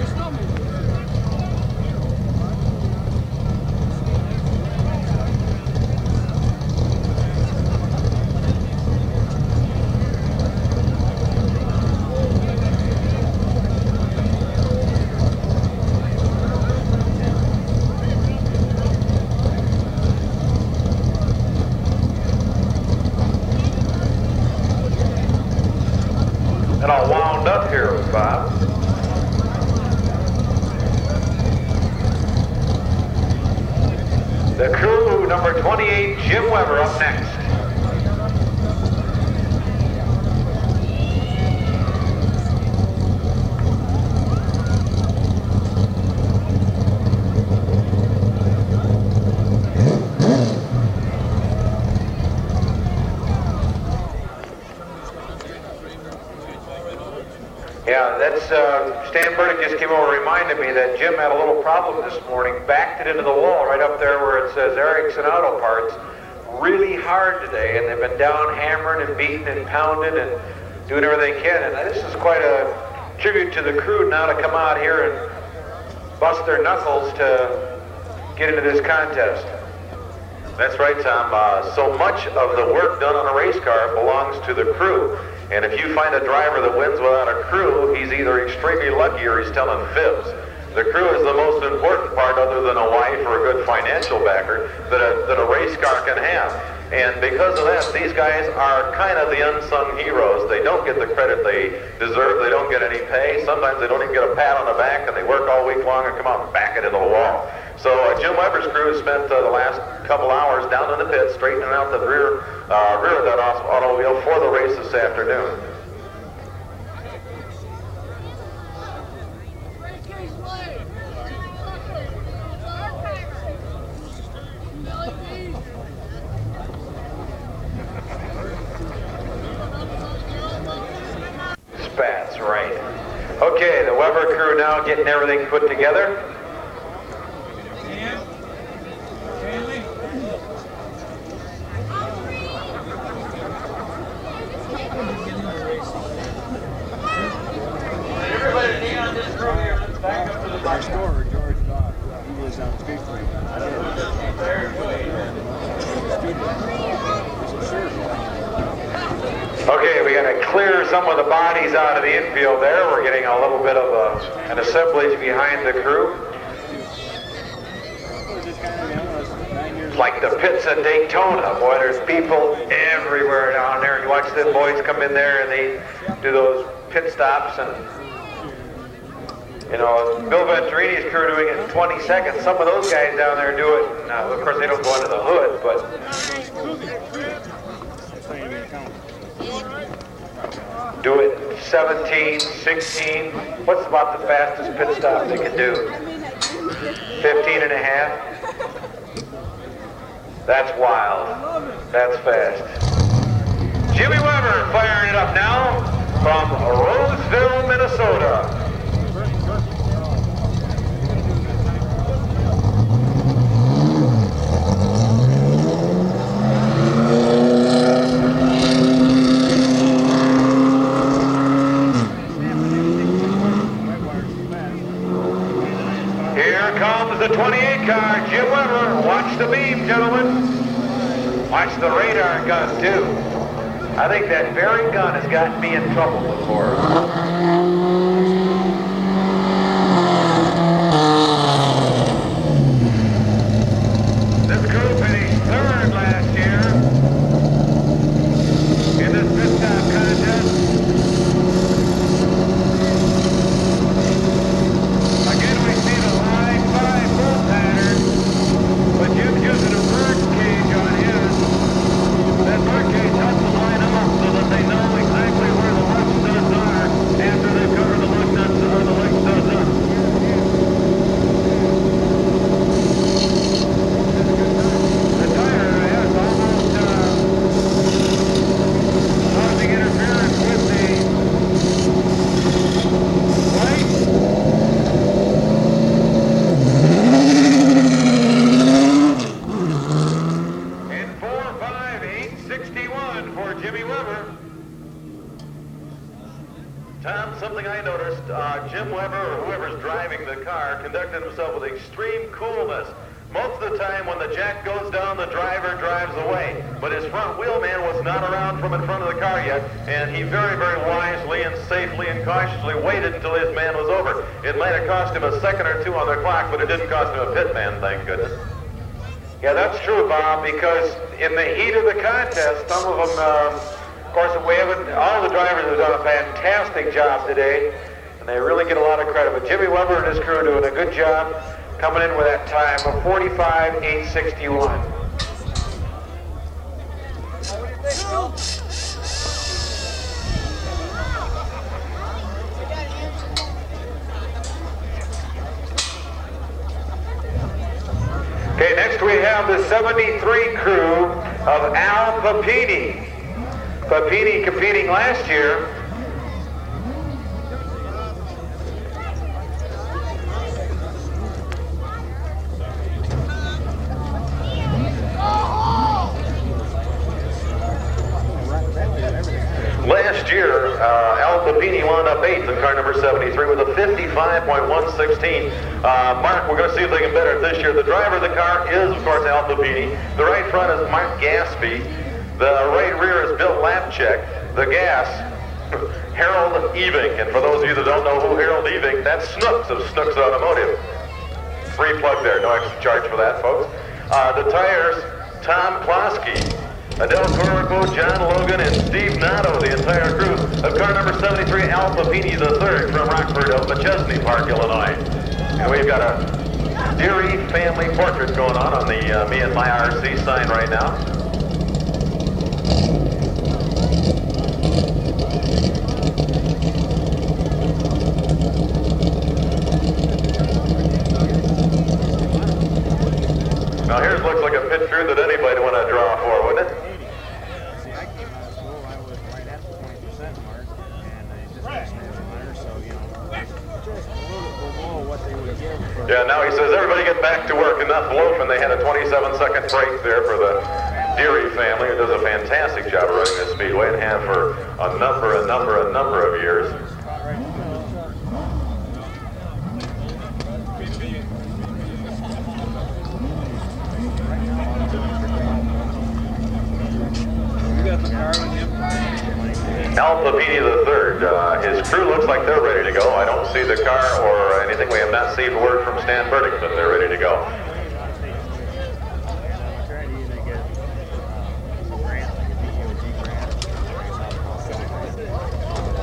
And all wound up here, Bob. The crew, number 28, Jim Weber, up next. Yeah, that's Stan Burdick just came over and reminded me that Jim had a little problem this morning, backed it into the wall right up there where it says Erickson Auto Parts. Really hard today, and they've been down hammering and beating and pounding and doing everything they can. And this is quite a tribute to the crew now to come out here and bust their knuckles to get into this contest. That's right, Tom. So much of the work done on a race car belongs to the crew. And if you find a driver that wins without a crew, he's either extremely lucky or he's telling fibs. The crew is the most important part, other than a wife or a good financial backer, that a race car can have. And because of that, these guys are kind of the unsung heroes. They don't get the credit they deserve. They don't get any pay. Sometimes they don't even get a pat on the back, and they work all week long and come out and back it into the wall. So Jim Weber's crew spent the last couple hours down in the pit straightening out the rear of that automobile for the race this afternoon. Spats, right. Okay, the Weber crew now getting everything put together. Our store, George Dodd, he lives on Speedway. Okay, we got to clear some of the bodies out of the infield there. We're getting a little bit of an assemblage behind the crew. It's like the pits at Daytona. Boy, there's people everywhere down there. You watch the boys come in there and they do those pit stops, and you know, Bill Venturini's crew doing it in 20 seconds. Some of those guys down there do it. Now, of course, they don't go under the hood, but do it 17, 16. What's about the fastest pit stop they can do? 15 and a half? That's wild. That's fast. Jimmy Weber firing it up now from Roseville, Minnesota. Here comes the 28 car, Jim Weber. Watch the beam, gentlemen. Watch the radar gun, too. I think that very gun has gotten me in trouble before. This crew finished third last year in this pit stop contest. Again, we see the line 5 full pattern, but Jim's using a bird cage on his. That bird cage helps the line up so that they know exactly where the left studs are thing I noticed, Jim Weber or whoever's driving the car conducted himself with extreme coolness. Most of the time when the jack goes down, the driver drives away. But his front wheel man was not around from in front of the car yet, and he very, very wisely and safely and cautiously waited until his man was over. It might have cost him a second or two on the clock, but it didn't cost him a pit man, thank goodness. Yeah, that's true, Bob, because in the heat of the contest, some of them, of course, all the drivers have done a fantastic job today, and they really get a lot of credit. But Jimmy Weber and his crew are doing a good job coming in with that time of 45.861. What do you think, Bill? Okay, next we have the 73 crew of Al Papini. Papini competing last year. Last year, Al Papini wound up 8th in car number 73 with a 55.116. Mark, we're going to see if they can better it this year. The driver of the car is, of course, Al Papini. The right front is Mark Gaspy. The right rear is Bill Lapchek. The gas, Harold Eving. And for those of you that don't know who Harold Eving, that's Snooks of Snooks Automotive. Free plug there, no extra charge for that, folks. The tires, Tom Klosky, Adele Corico, John Logan, and Steve Nato, the entire crew of car number 73, Al Papini III from Rockford of McChesney Park, Illinois. And we've got a Deary family portrait going on the Me and My RC sign right now. Now here's looks like a pit crew that anybody would want to draw for, wouldn't it? See, I came out of school, I was right at the 20% mark, and I just got there, so, you know, just a little bit below what they would give for... Yeah, now he says, everybody get back to work. Enough loafing. They had a 27-second break there for the Deary family, who does a fantastic job of running this speedway and have for a number of years. Al Papini III. His crew looks like they're ready to go. I don't see the car or anything. We have not received word from Stan Burdick, but they're ready to go.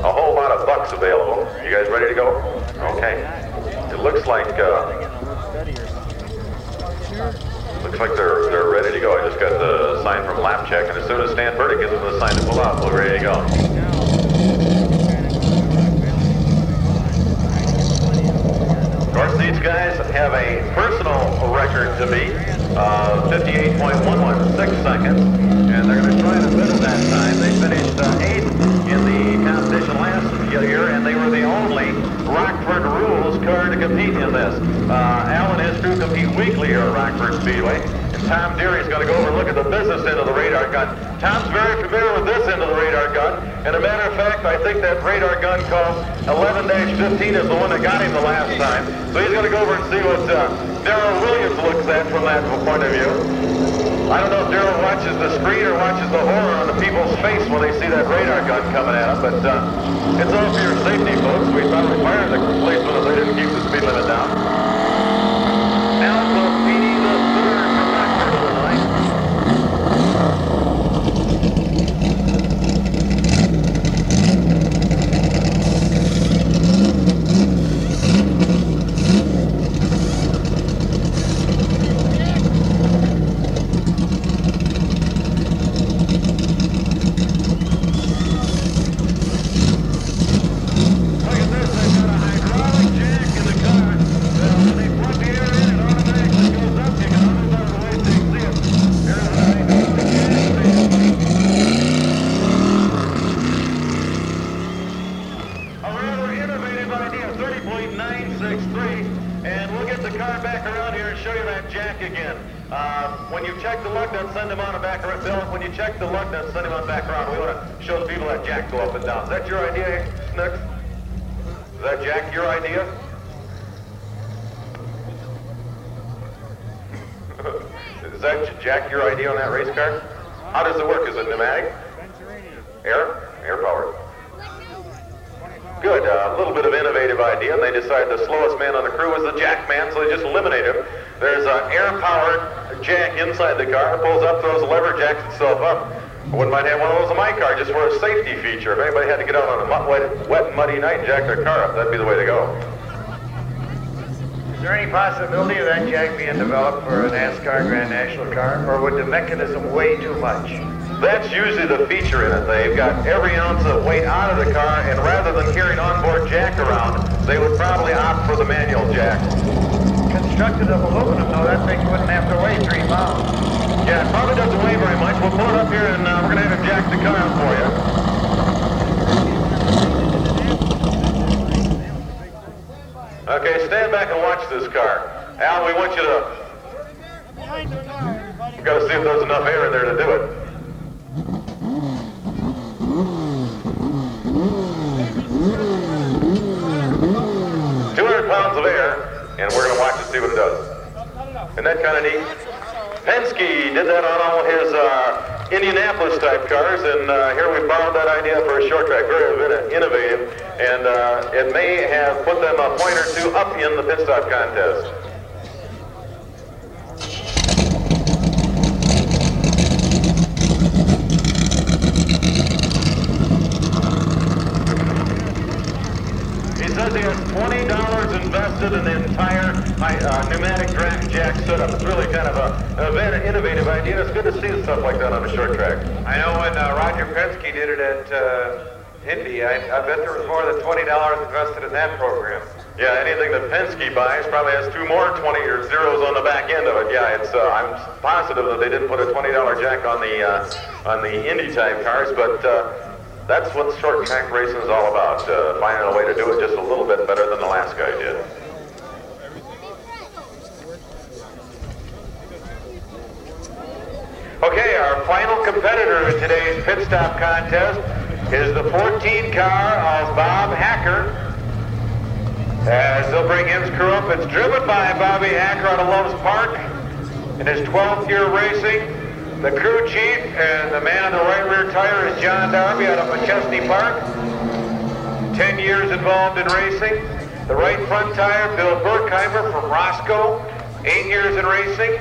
A whole lot of bucks available. You guys ready to go? Okay. It looks like they're ready to go. I just got the sign from Lapcheck, and as soon as Stan Burdick gives them the sign to pull out, we're ready to go. Of course, these guys have a personal record to beat, 58.116 seconds, and they're going to try to better that time. They finished 8th in the competition last year, and they were the only Rockford Rules car to compete in this. Al and his crew compete weekly here at Rockford Speedway. And Tom Deary is going to go over and look at the business end of the radar gun. Tom's very familiar with this end of the radar gun. And a matter of fact, I think that radar gun called 11-15 is the one that got him the last time. So he's going to go over and see what Darrell Williams looks at from that point of view. I don't know if Darrell watches the screen or watches the horror on the people's face when they see that radar gun coming at them, but it's all for your safety, folks. We thought we'd fire the policemen if they didn't keep the speed limit down. Al Papini III from Rockford, Illinois. When you check the lug nut, send him on back around. Bill, when you check the lug nut, send him on back around. We want to show the people that jack go up and down. Is that your idea, Snooks? Is that, Jack, your idea? Is that, Jack, your idea on that race car? How does it work? Is it pneumatic? Venturini. Air powered. Good, a little bit of innovative idea, and they decided the slowest man on the crew was the jack man, so they just eliminated him. There's an air-powered jack inside the car, pulls up, throws a lever, jacks itself up. I wouldn't mind having one of those in my car just for a safety feature. If anybody had to get out on a wet and muddy night and jack their car up, that'd be the way to go. Is there any possibility of that jack being developed for a NASCAR Grand National car, or would the mechanism weigh too much? That's usually the feature in it. They've got every ounce of weight out of the car, and rather than carrying onboard jack around, they would probably opt for the manual jack. Constructed of aluminum, though, that thing wouldn't have to weigh 3 pounds. Yeah, it probably doesn't weigh very much. We'll pull it up here, and we're going to have him jack the car out for you. Okay, stand back and watch this car. Al, we want you to... We've got to see if there's enough air in there to do it. 200 pounds of air, and we're going to watch it see what it does. Isn't that kind of neat? Penske did that on all his Indianapolis-type cars, and here we borrowed that idea for a short track. Very innovative, and it may have put them a point or two up in the pit stop contest. He says he has $20 invested in the entire pneumatic drag jack setup. It's really kind of an innovative idea. It's good to see stuff like that on a short track. I know when Roger Penske did it at Indy, I bet there was more than $20 invested in that program. Yeah, anything that Penske buys probably has 2 more 20 or zeros on the back end of it. Yeah, it's I'm positive that they didn't put a $20 jack on the Indy type cars, but that's what short track racing is all about. Finding a way to do it just a little bit better than the last guy did. Okay, our final competitor in today's pit stop contest is the 14 car of Bob Hacker. As they'll bring his crew up, it's driven by Bobby Hacker out of Loves Park in his 12th year of racing. The crew chief and the man on the right rear tire is John Darby out of McChesney Park. 10 years involved in racing. The right front tire, Bill Burkheimer from Roscoe, 8 years in racing.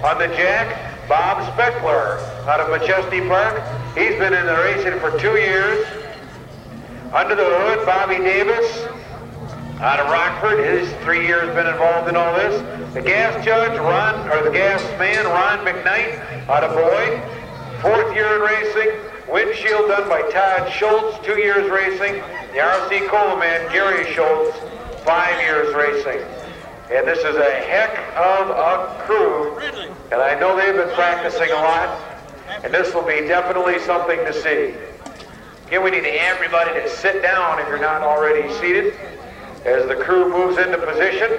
On the jack, Bob Speckler out of McChesney Park. He's been in the racing for 2 years. Under the hood, Bobby Davis out of Rockford. His 3 years been involved in all this. The gas judge, the gas man, Ron McKnight out of Boyd. 4th year in racing. Windshield done by Todd Schultz, 2 years racing. The RC Cola man, Gary Schultz, 5 years racing. And this is a heck of a crew, and I know they've been practicing a lot, and this will be definitely something to see. Again, we need everybody to sit down if you're not already seated as the crew moves into position.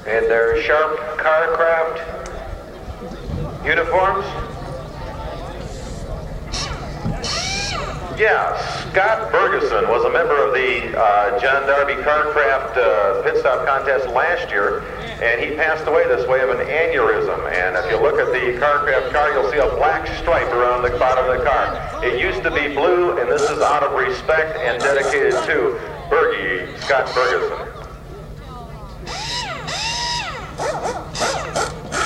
And their sharp Carcraft uniforms. Yeah, Scott Bergeson was a member of the John Darby Carcraft pit stop contest last year, and he passed away this way of an aneurysm. And if you look at the Carcraft car, you'll see a black stripe around the bottom of the car. It used to be blue, and this is out of respect and dedicated to Scott Bergeson.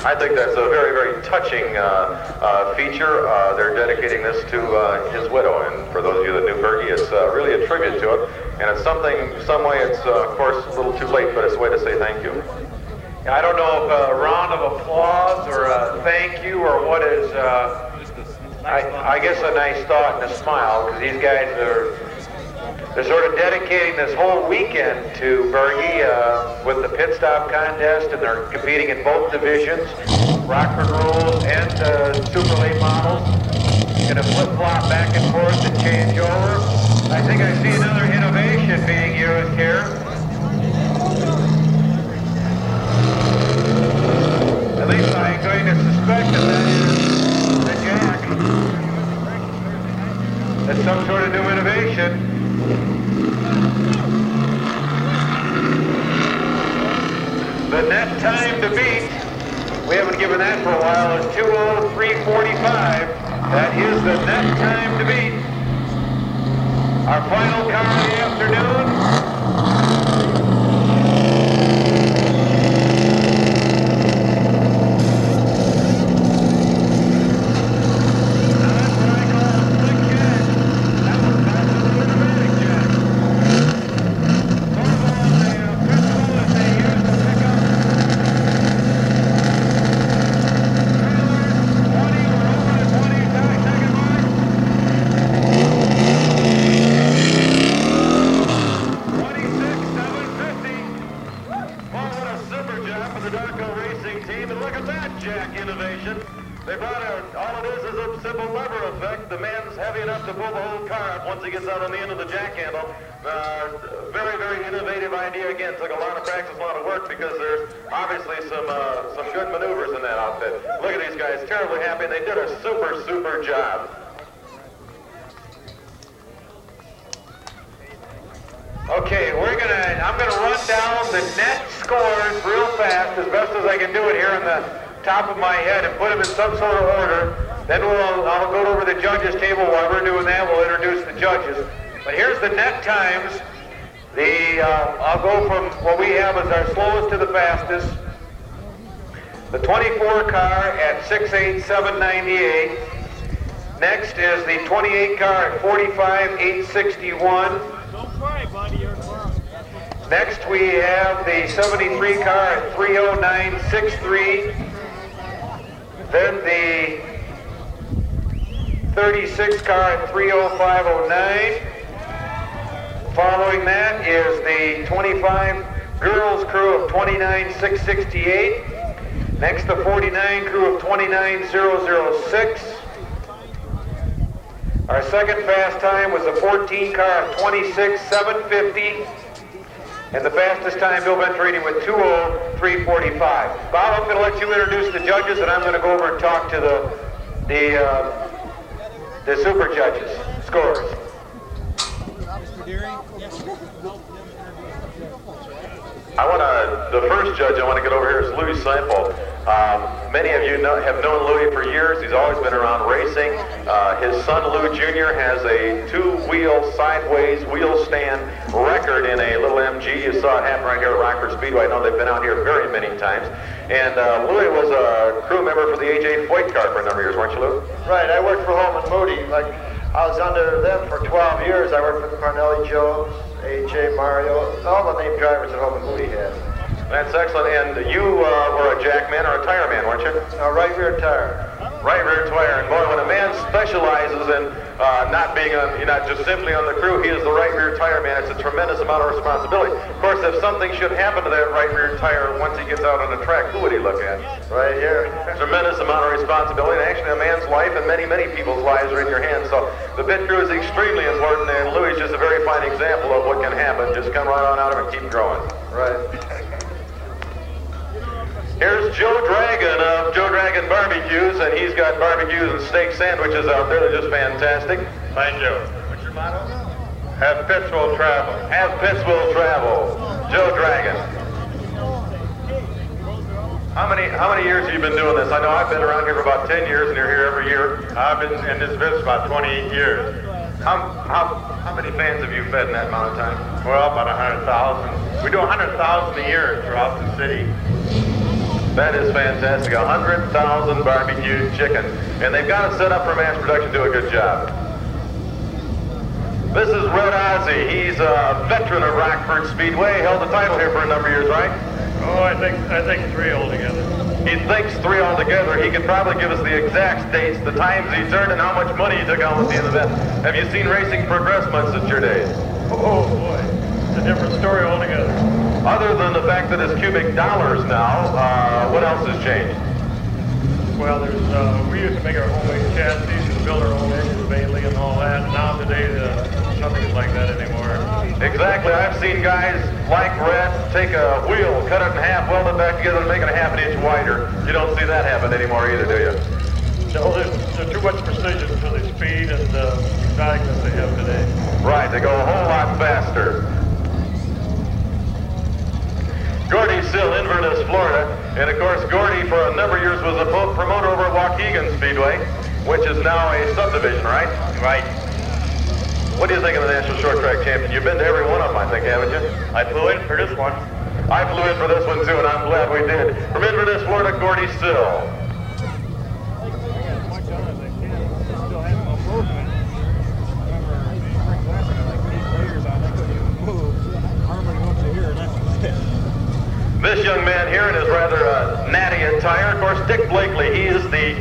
I think that's a very, very touching feature. They're dedicating this to his widow, and for those of you that knew Bergie, it's really a tribute to it, and it's some way it's, of course, a little too late, but it's a way to say thank you. I don't know if a round of applause or a thank you or what is, I guess a nice thought and a smile, because these guys they're sort of dedicating this whole weekend to Bergie with the pit stop contest, and they're competing in both divisions, Rockford rules and Super Late models. Going to flip-flop back and forth and change over. I think I see another innovation being used here. At least I'm going to suspect that is the jack. some sort of new innovation. The net time to beat, we haven't given that for a while, is 2:03:45. That is the net time to beat. Our final car of the afternoon. They brought out, all it is a simple lever effect. The man's heavy enough to pull the whole car up once he gets out on the end of the jack handle. Very, very innovative idea. Again, took a lot of practice, a lot of work, because there's obviously some good maneuvers in that outfit. Look at these guys, terribly happy. They did a super job. Okay, I'm gonna run down the net scores real fast, as best as I can do it here on the top of my head, and put them in some sort of order. Then I'll go over the judges table. While we're doing that, we'll introduce the judges. But here's the net times. I'll go from what we have as our slowest to the fastest. The 24 car at 6:08.798. Next is the 28 car at 45:861. Next we have the 73 car at 3:09.63. Then the 36 car at 3:05.09. Following that is the 25 girls crew of 29.668. Next the 49 crew of 29.006. Our second fast time was the 14 car of 26.750. And the fastest time, Bill Venturini, with 2:03:45. Bob, I'm going to let you introduce the judges, and I'm going to go over and talk to the super judges. Scores. The first judge I want to get over here is Louis Sample. Many of you have known Louis for years. He's always been around racing. His son Lou Jr. has a two-wheel sideways wheel stand record in a little MG. You saw it happen right here at Rockford Speedway. I know they've been out here very many times. And Louis was a crew member for the A.J. Foyt car for a number of years, weren't you, Lou? Right, I worked for Holman Moody. Like, I was under them for 12 years. I worked with Parnelli Jones, A.J. Mario, all the named drivers that Holman Moody had. That's excellent. And you were a jack man or a tire man, weren't you? Right rear tire. Right rear tire. And boy, when a man specializes in not being not just simply on the crew, he is the right rear tire man. It's a tremendous amount of responsibility. Of course, if something should happen to that right rear tire once he gets out on the track, who would he look at? Right here. Tremendous amount of responsibility. And actually, a man's life and many people's lives are in your hands. So the pit crew is extremely important, and Louis is just a very fine example of what can happen. Just come right on out of it and keep growing. Right. Here's Joe Dragon of Joe Dragon Barbecues, and he's got barbecues and steak sandwiches out there. They're just fantastic. Thank you. What's your motto? Have pits will travel. Have pits will travel. Joe Dragon. How many years have you been doing this? I know I've been around here for about 10 years, and you're here every year. I've been in this business about 28 years. How many fans have you fed in that amount of time? Well, about 100,000. We do 100,000 a year throughout the city. That is fantastic. 100,000 barbecued chicken. And they've got it set up for mass production, do a good job. This is Red Ozzie. He's a veteran of Rockford Speedway. Held the title here for a number of years, right? Oh, I think 3 altogether. He thinks 3 altogether. He could probably give us the exact dates, the times he's earned, and how much money he took out at the end of that. Have you seen racing progress much since your days? Oh, boy. It's a different story altogether. Other than the fact that it's cubic dollars now, what else has changed? Well, we used to make our homemade chassis and build our own engines mainly and all that. And now today, nothing's like that anymore. Exactly. I've seen guys like Red take a wheel, cut it in half, weld it back together, and make it a half an inch wider. You don't see that happen anymore either, do you? No, there's too much precision for the speed and the exoticness they have. And of course, Gordy, for a number of years, was a promoter over at Waukegan Speedway, which is now a subdivision, right? Right. What do you think of the National Short Track Champion? You've been to every one of them, I think, haven't you? I flew in for this one. I flew in for this one, too, and I'm glad we did. From Inverness, Florida, Gordy Still. I got as much on as I can. Still have no movement. I remember spring classic, I like 8 players on. I couldn't even move. Harmon went to here, and that was it. This young man here in his rather natty attire, of course, Dick Blakely. He is the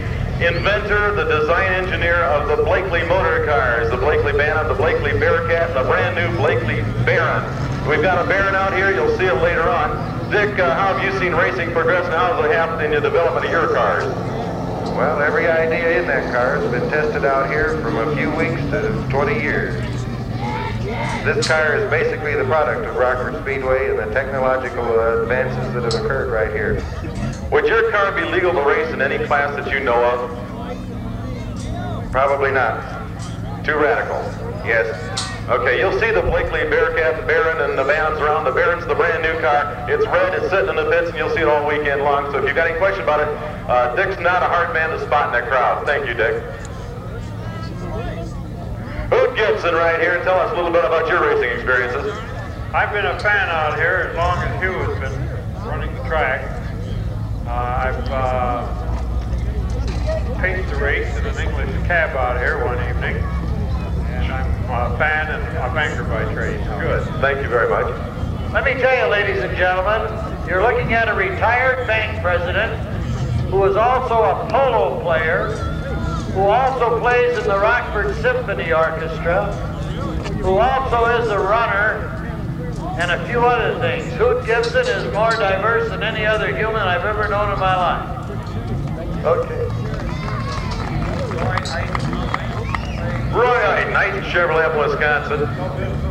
inventor, the design engineer of the Blakely motor cars, the Blakely Bantam, the Blakely Bearcat, and the brand new Blakely Baron. We've got a Baron out here. You'll see it later on. Dick, how have you seen racing progress, and how has it happened in the development of your cars? Well, every idea in that car has been tested out here from a few weeks to 20 years. This car is basically the product of Rockford Speedway and the technological advances that have occurred right here. Would your car be legal to race in any class that you know of? Probably not. Too radical. Yes. Okay, you'll see the Blakely Bearcat, the Baron, and the Bantams around. The Baron's the brand new car. It's red, it's sitting in the pits, and you'll see it all weekend long. So if you've got any question about it, Dick's not a hard man to spot in that crowd. Thank you, Dick. Hoot Gibson right here. Tell us a little bit about your racing experiences. I've been a fan out here as long as Hugh has been running the track. I've paced the race in an English cab out here one evening, and I'm a fan and a banker by trade. Good. Thank you very much. Let me tell you, ladies and gentlemen, you're looking at a retired bank president who is also a polo player, who also plays in the Rockford Symphony Orchestra, who also is a runner, and a few other things. Hoot Gibson is more diverse than any other human I've ever known in my life. Okay. Roy Knight, Chevrolet, Wisconsin.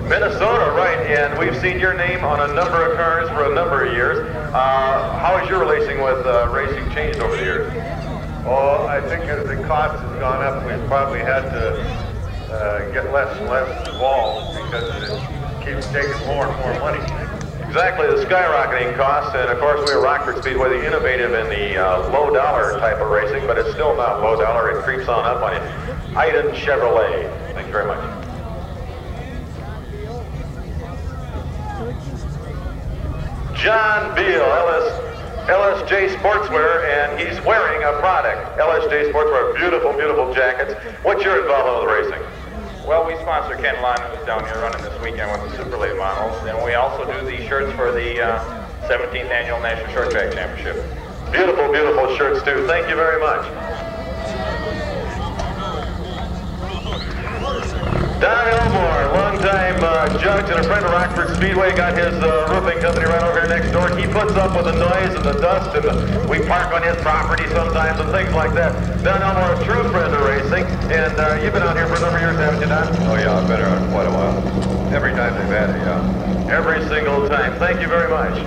Minnesota, right, and we've seen your name on a number of cars for a number of years. How has your racing with racing changed over the years? Oh, I think as the cost has gone up, we've probably had to get less and less involved because it keeps taking more and more money. Exactly, the skyrocketing costs, and of course we at Rockford Speedway, the innovative in the low dollar type of racing, but it's still not low dollar, it creeps on up on you. Iden Chevrolet, thank you very much. John Beal, LSJ Sportswear, and he's wearing a product. LSJ Sportswear, beautiful, beautiful jackets. What's your involvement with racing? Well, we sponsor Ken Lyon, who's down here running this weekend with the Super Late models, and we also do the shirts for the 17th Annual National Short Track Championship. Beautiful, beautiful shirts too. Thank you very much. Don Elmore, longtime judge and a friend of Rockford Speedway, got his roofing company right over here next door. He puts up with the noise and the dust, and we park on his property sometimes and things like that. Don Elmore, a true friend of racing, and you've been out here for a number of years, haven't you, Don? Oh yeah, I've been here quite a while. Every time they've had it, yeah. Every single time. Thank you very much.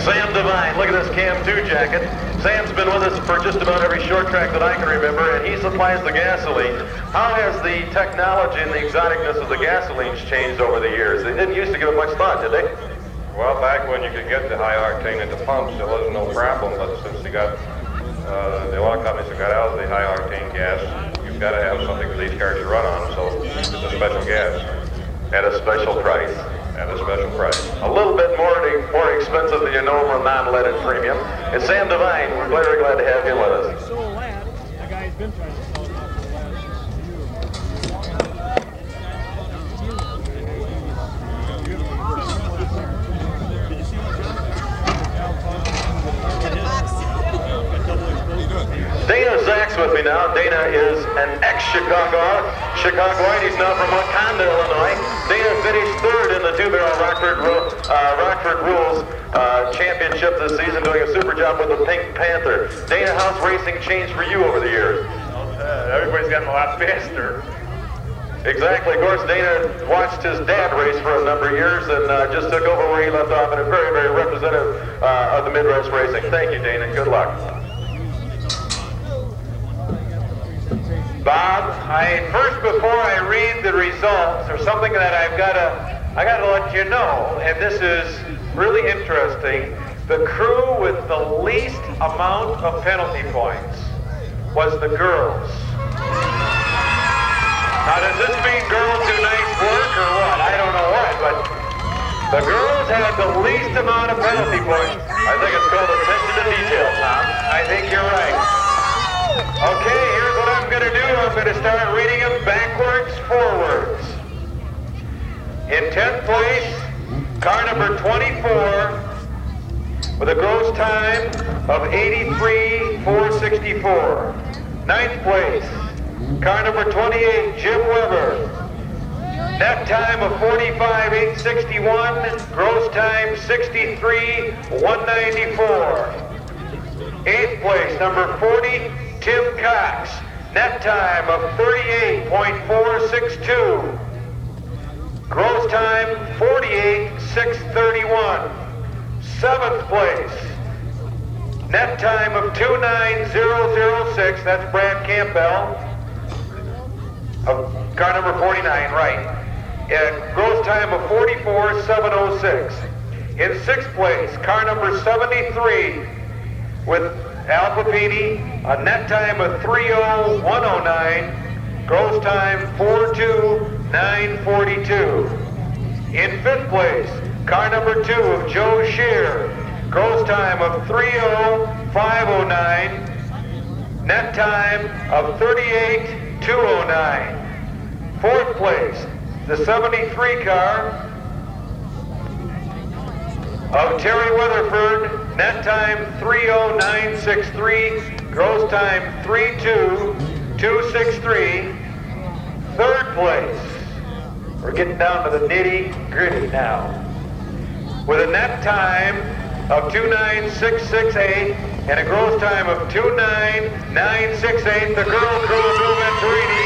Sam Devine, look at this Cam 2 jacket. Sam's been with us for just about every short track that I can remember, and he supplies the gasoline. How has the technology and the exoticness of the gasolines changed over the years? They didn't used to give it much thought, did they? Well, back when you could get the high octane at the pumps, there was no problem, but since they got, the oil companies have got out of the high octane gas, you've got to have something for these cars to run on, so it's a special gas. At a special price. At a special price. A little bit more expensive than your normal non-leaded premium. It's Sam Devine. We're very glad to have you with us. So lad, the guy's been trying to sell it out for the Dana Zach's with me now. Dana is an ex-Chicagoite. He's now from Wakanda, Illinois. Dana finished third in the two-barrel Rockford Rules Championship this season, doing a super job with the Pink Panther. Dana, how's racing changed for you over the years? Everybody's gotten a lot faster. Exactly. Of course, Dana watched his dad race for a number of years and just took over where he left off, and is very, very representative of the Midwest racing. Thank you, Dana. Good luck. Bob, before I read the results, there's something that I gotta let you know, and this is really interesting. The crew with the least amount of penalty points was the girls. Now, does this mean girls do nice work or what? I don't know what, but the girls had the least amount of penalty points. I think it's called attention to detail, Tom. I think you're right. Okay, here's what I'm going to do. I'm going to start reading them backwards, forwards. In 10th place, car number 24, with a gross time of 83,464. 9th place, car number 28, Jim Weber. Net time of 45,861, gross time 63,194. 8th place, number 40, Tim Cox. Net time of 38.462. Gross time 48,631. 7th place, net time of 29006, that's Brad Campbell, of car number 49, right. And gross time of 44,706. In 6th place, car number 73, with Al Papini, a net time of 30109, gross time 42,942. In 5th place, car number 2 of Joe Shear, gross time of 30509, net time of 38,209. 4th place, the 73 car of Terry Weatherford, net time 30963, gross time 32,263. 3rd place, we're getting down to the nitty gritty now, with a net time of 29668 and a gross time of 29968. The girl crew of Bill Venturini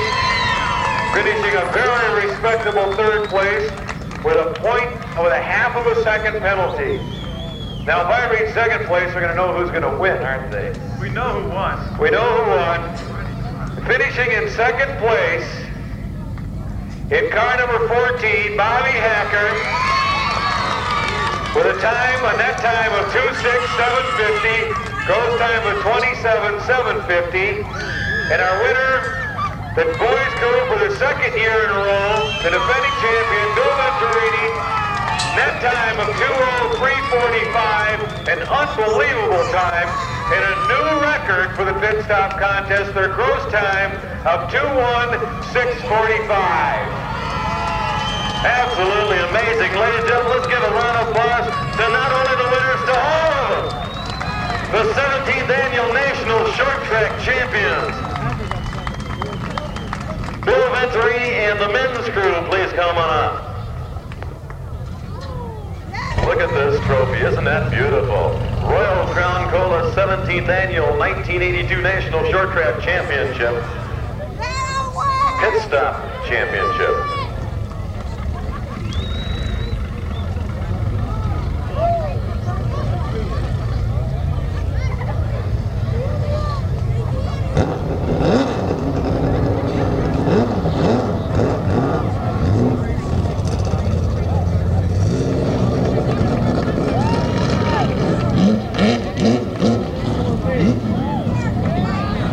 finishing a very respectable 3rd place with a half of a second penalty. Now, if I read 2nd place, we're going to know who's going to win, aren't they? We know who won. We know who won. Finishing in 2nd place, in car number 14, Bobby Hacker, with a net time of 26,750, gross time of 27,750, and our winner, the boys crew for the 2nd year in a row, the defending champion, Bill Venturini, net time of 2:03:45, an unbelievable time, and a new record for the pit stop contest, their gross time of 2:01:645. Absolutely amazing. Ladies and gentlemen, let's give a round of applause to not only the winners, to all of them. The 17th Annual National Short Track Champions. Bill Venturini and the men's crew, please come on up. Look at this trophy. Isn't that beautiful? Royal Crown Cola 17th Annual 1982 National Short Track Championship. Pit Stop Championship.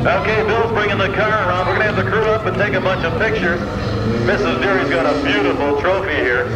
Okay, Bill's bringing the car around. We're going to have the crew up and take a bunch of pictures. Mrs. Deary's got a beautiful trophy here.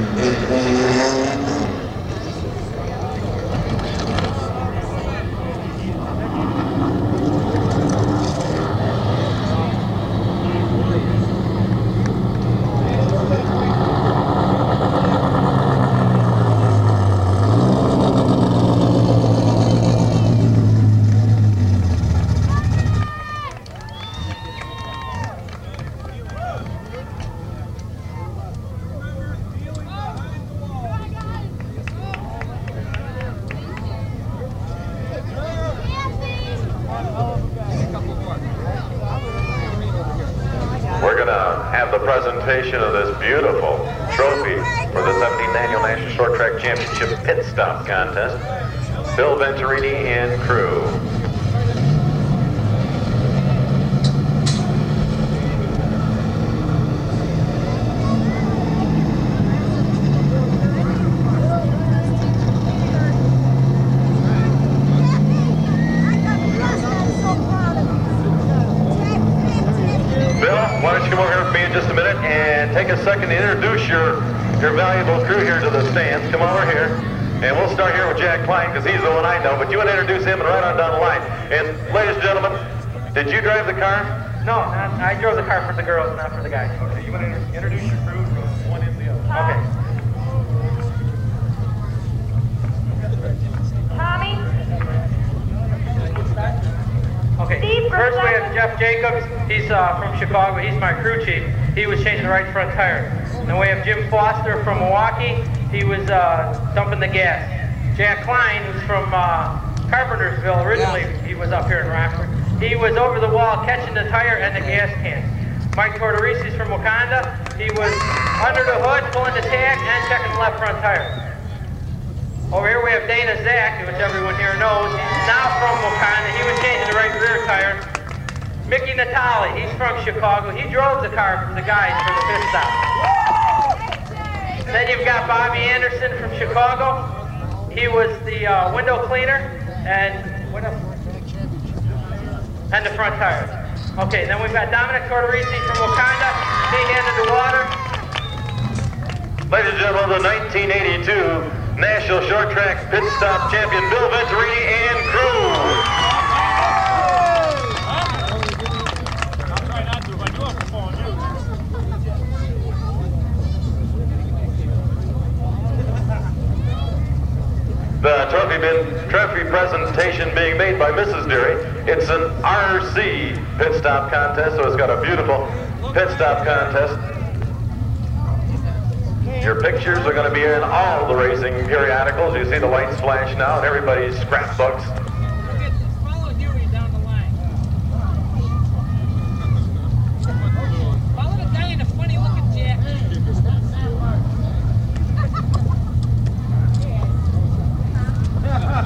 We're going to have the presentation of this beautiful trophy for the 17th Annual National Short Track Championship Pit Stop Contest. Bill Venturini and crew. take a second to introduce your valuable crew here to the stands. Come over here. And we'll start here with Jack Klein, because he's the one I know, but you want to introduce him and right on down the line. And ladies and gentlemen, did you drive the car? No, I drove the car for the girls, not for the guys. Okay, you want to introduce your crew from one end to the other. Okay. Tommy? Okay, Steve first we Brissett. have Jeff Jacobs. He's from Chicago. He's my crew chief. He was changing the right front tire. Then we have Jim Foster from Milwaukee. He was dumping the gas. Jack Klein, who's from Carpentersville originally. He was up here in Rockford. He was over the wall catching the tire and the gas can. Mike Tortorisi's from Wakanda. He was under the hood, pulling the tag, and checking the left front tire. Over here we have Dana Zach, which everyone here knows. He's now from Wakanda. He was changing the right rear tire. Mickey Natale, he's from Chicago. He drove the car for the guys for the pit stop. Then you've got Bobby Anderson from Chicago. He was the window cleaner and what else? And the front tires. Okay, then we've got Dominic Tortorisi from Wakanda. He handed the water. Ladies and gentlemen, the 1982 National Short Track Pit Stop Champion Bill Venturini and crew. I'll try not to. If I do, I'll fall on you. The trophy presentation being made by Mrs. Deary. It's an RC pit stop contest, so it's got a beautiful pit stop contest. Your pictures are going to be in all the racing periodicals. You see the lights flash now and everybody's scrapbooks. Follow Huey down the line. Follow the guy in a funny looking jacket.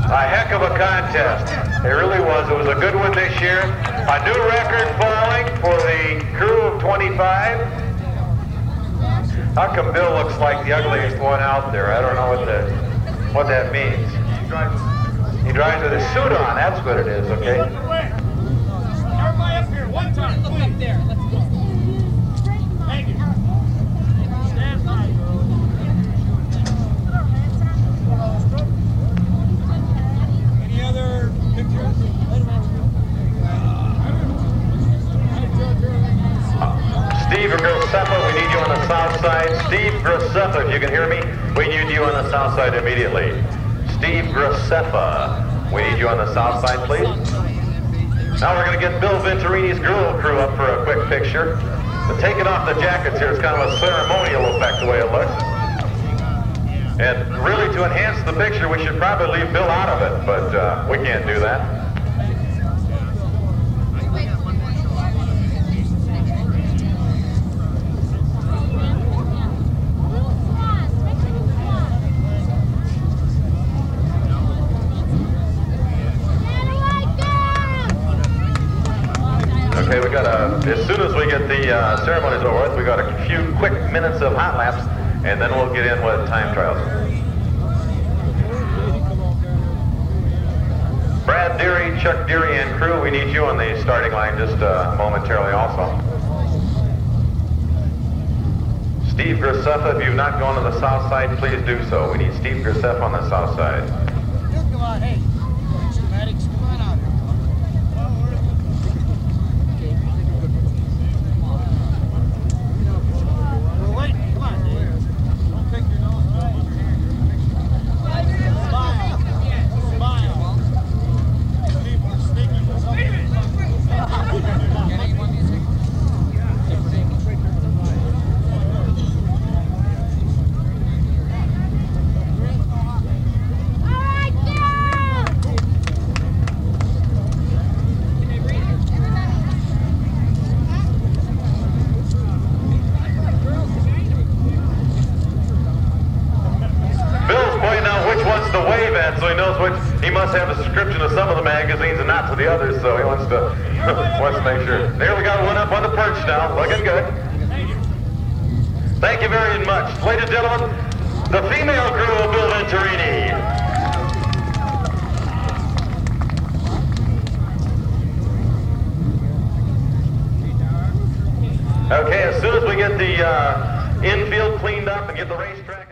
A heck of a contest. It really was. It was a good one this year. A new record falling for the crew of 25. How come Bill looks like the ugliest one out there? I don't know what that means. He drives with his suit on. That's what it is, okay? Everybody up here, one time, Look please. up there. Let's go. Thank you. Stand by. Any other pictures? Steve Grossefa, we need you on the south side. Steve Grossefa, if you can hear me, we need you on the south side immediately. Steve Grossefa, we need you on the south side, please. Now we're going to get Bill Venturini's girl crew up for a quick picture. But taking off the jackets here is kind of a ceremonial effect the way it looks. And really to enhance the picture, we should probably leave Bill out of it, but we can't do that. Okay, we got as soon as we get the ceremonies over with, we got a few quick minutes of hot laps, and then we'll get in with time trials. Brad Deary, Chuck Deary, and crew, we need you on the starting line just momentarily also. Steve Grossefa, if you've not gone to the south side, please do so. We need Steve Grossefa on the south side. Come on, hey. Schematics, come on out here. We're waiting. Come on, Dave. Don't pick your nose. Smile. Smile. People are sneaking with something. So he knows which. He must have a subscription to some of the magazines and not to the others. So he wants to make sure. There, we got one up on the perch now, looking good. Thank you very much, ladies and gentlemen. The female crew of Bill Venturini. Okay, as soon as we get the infield cleaned up and get the racetrack.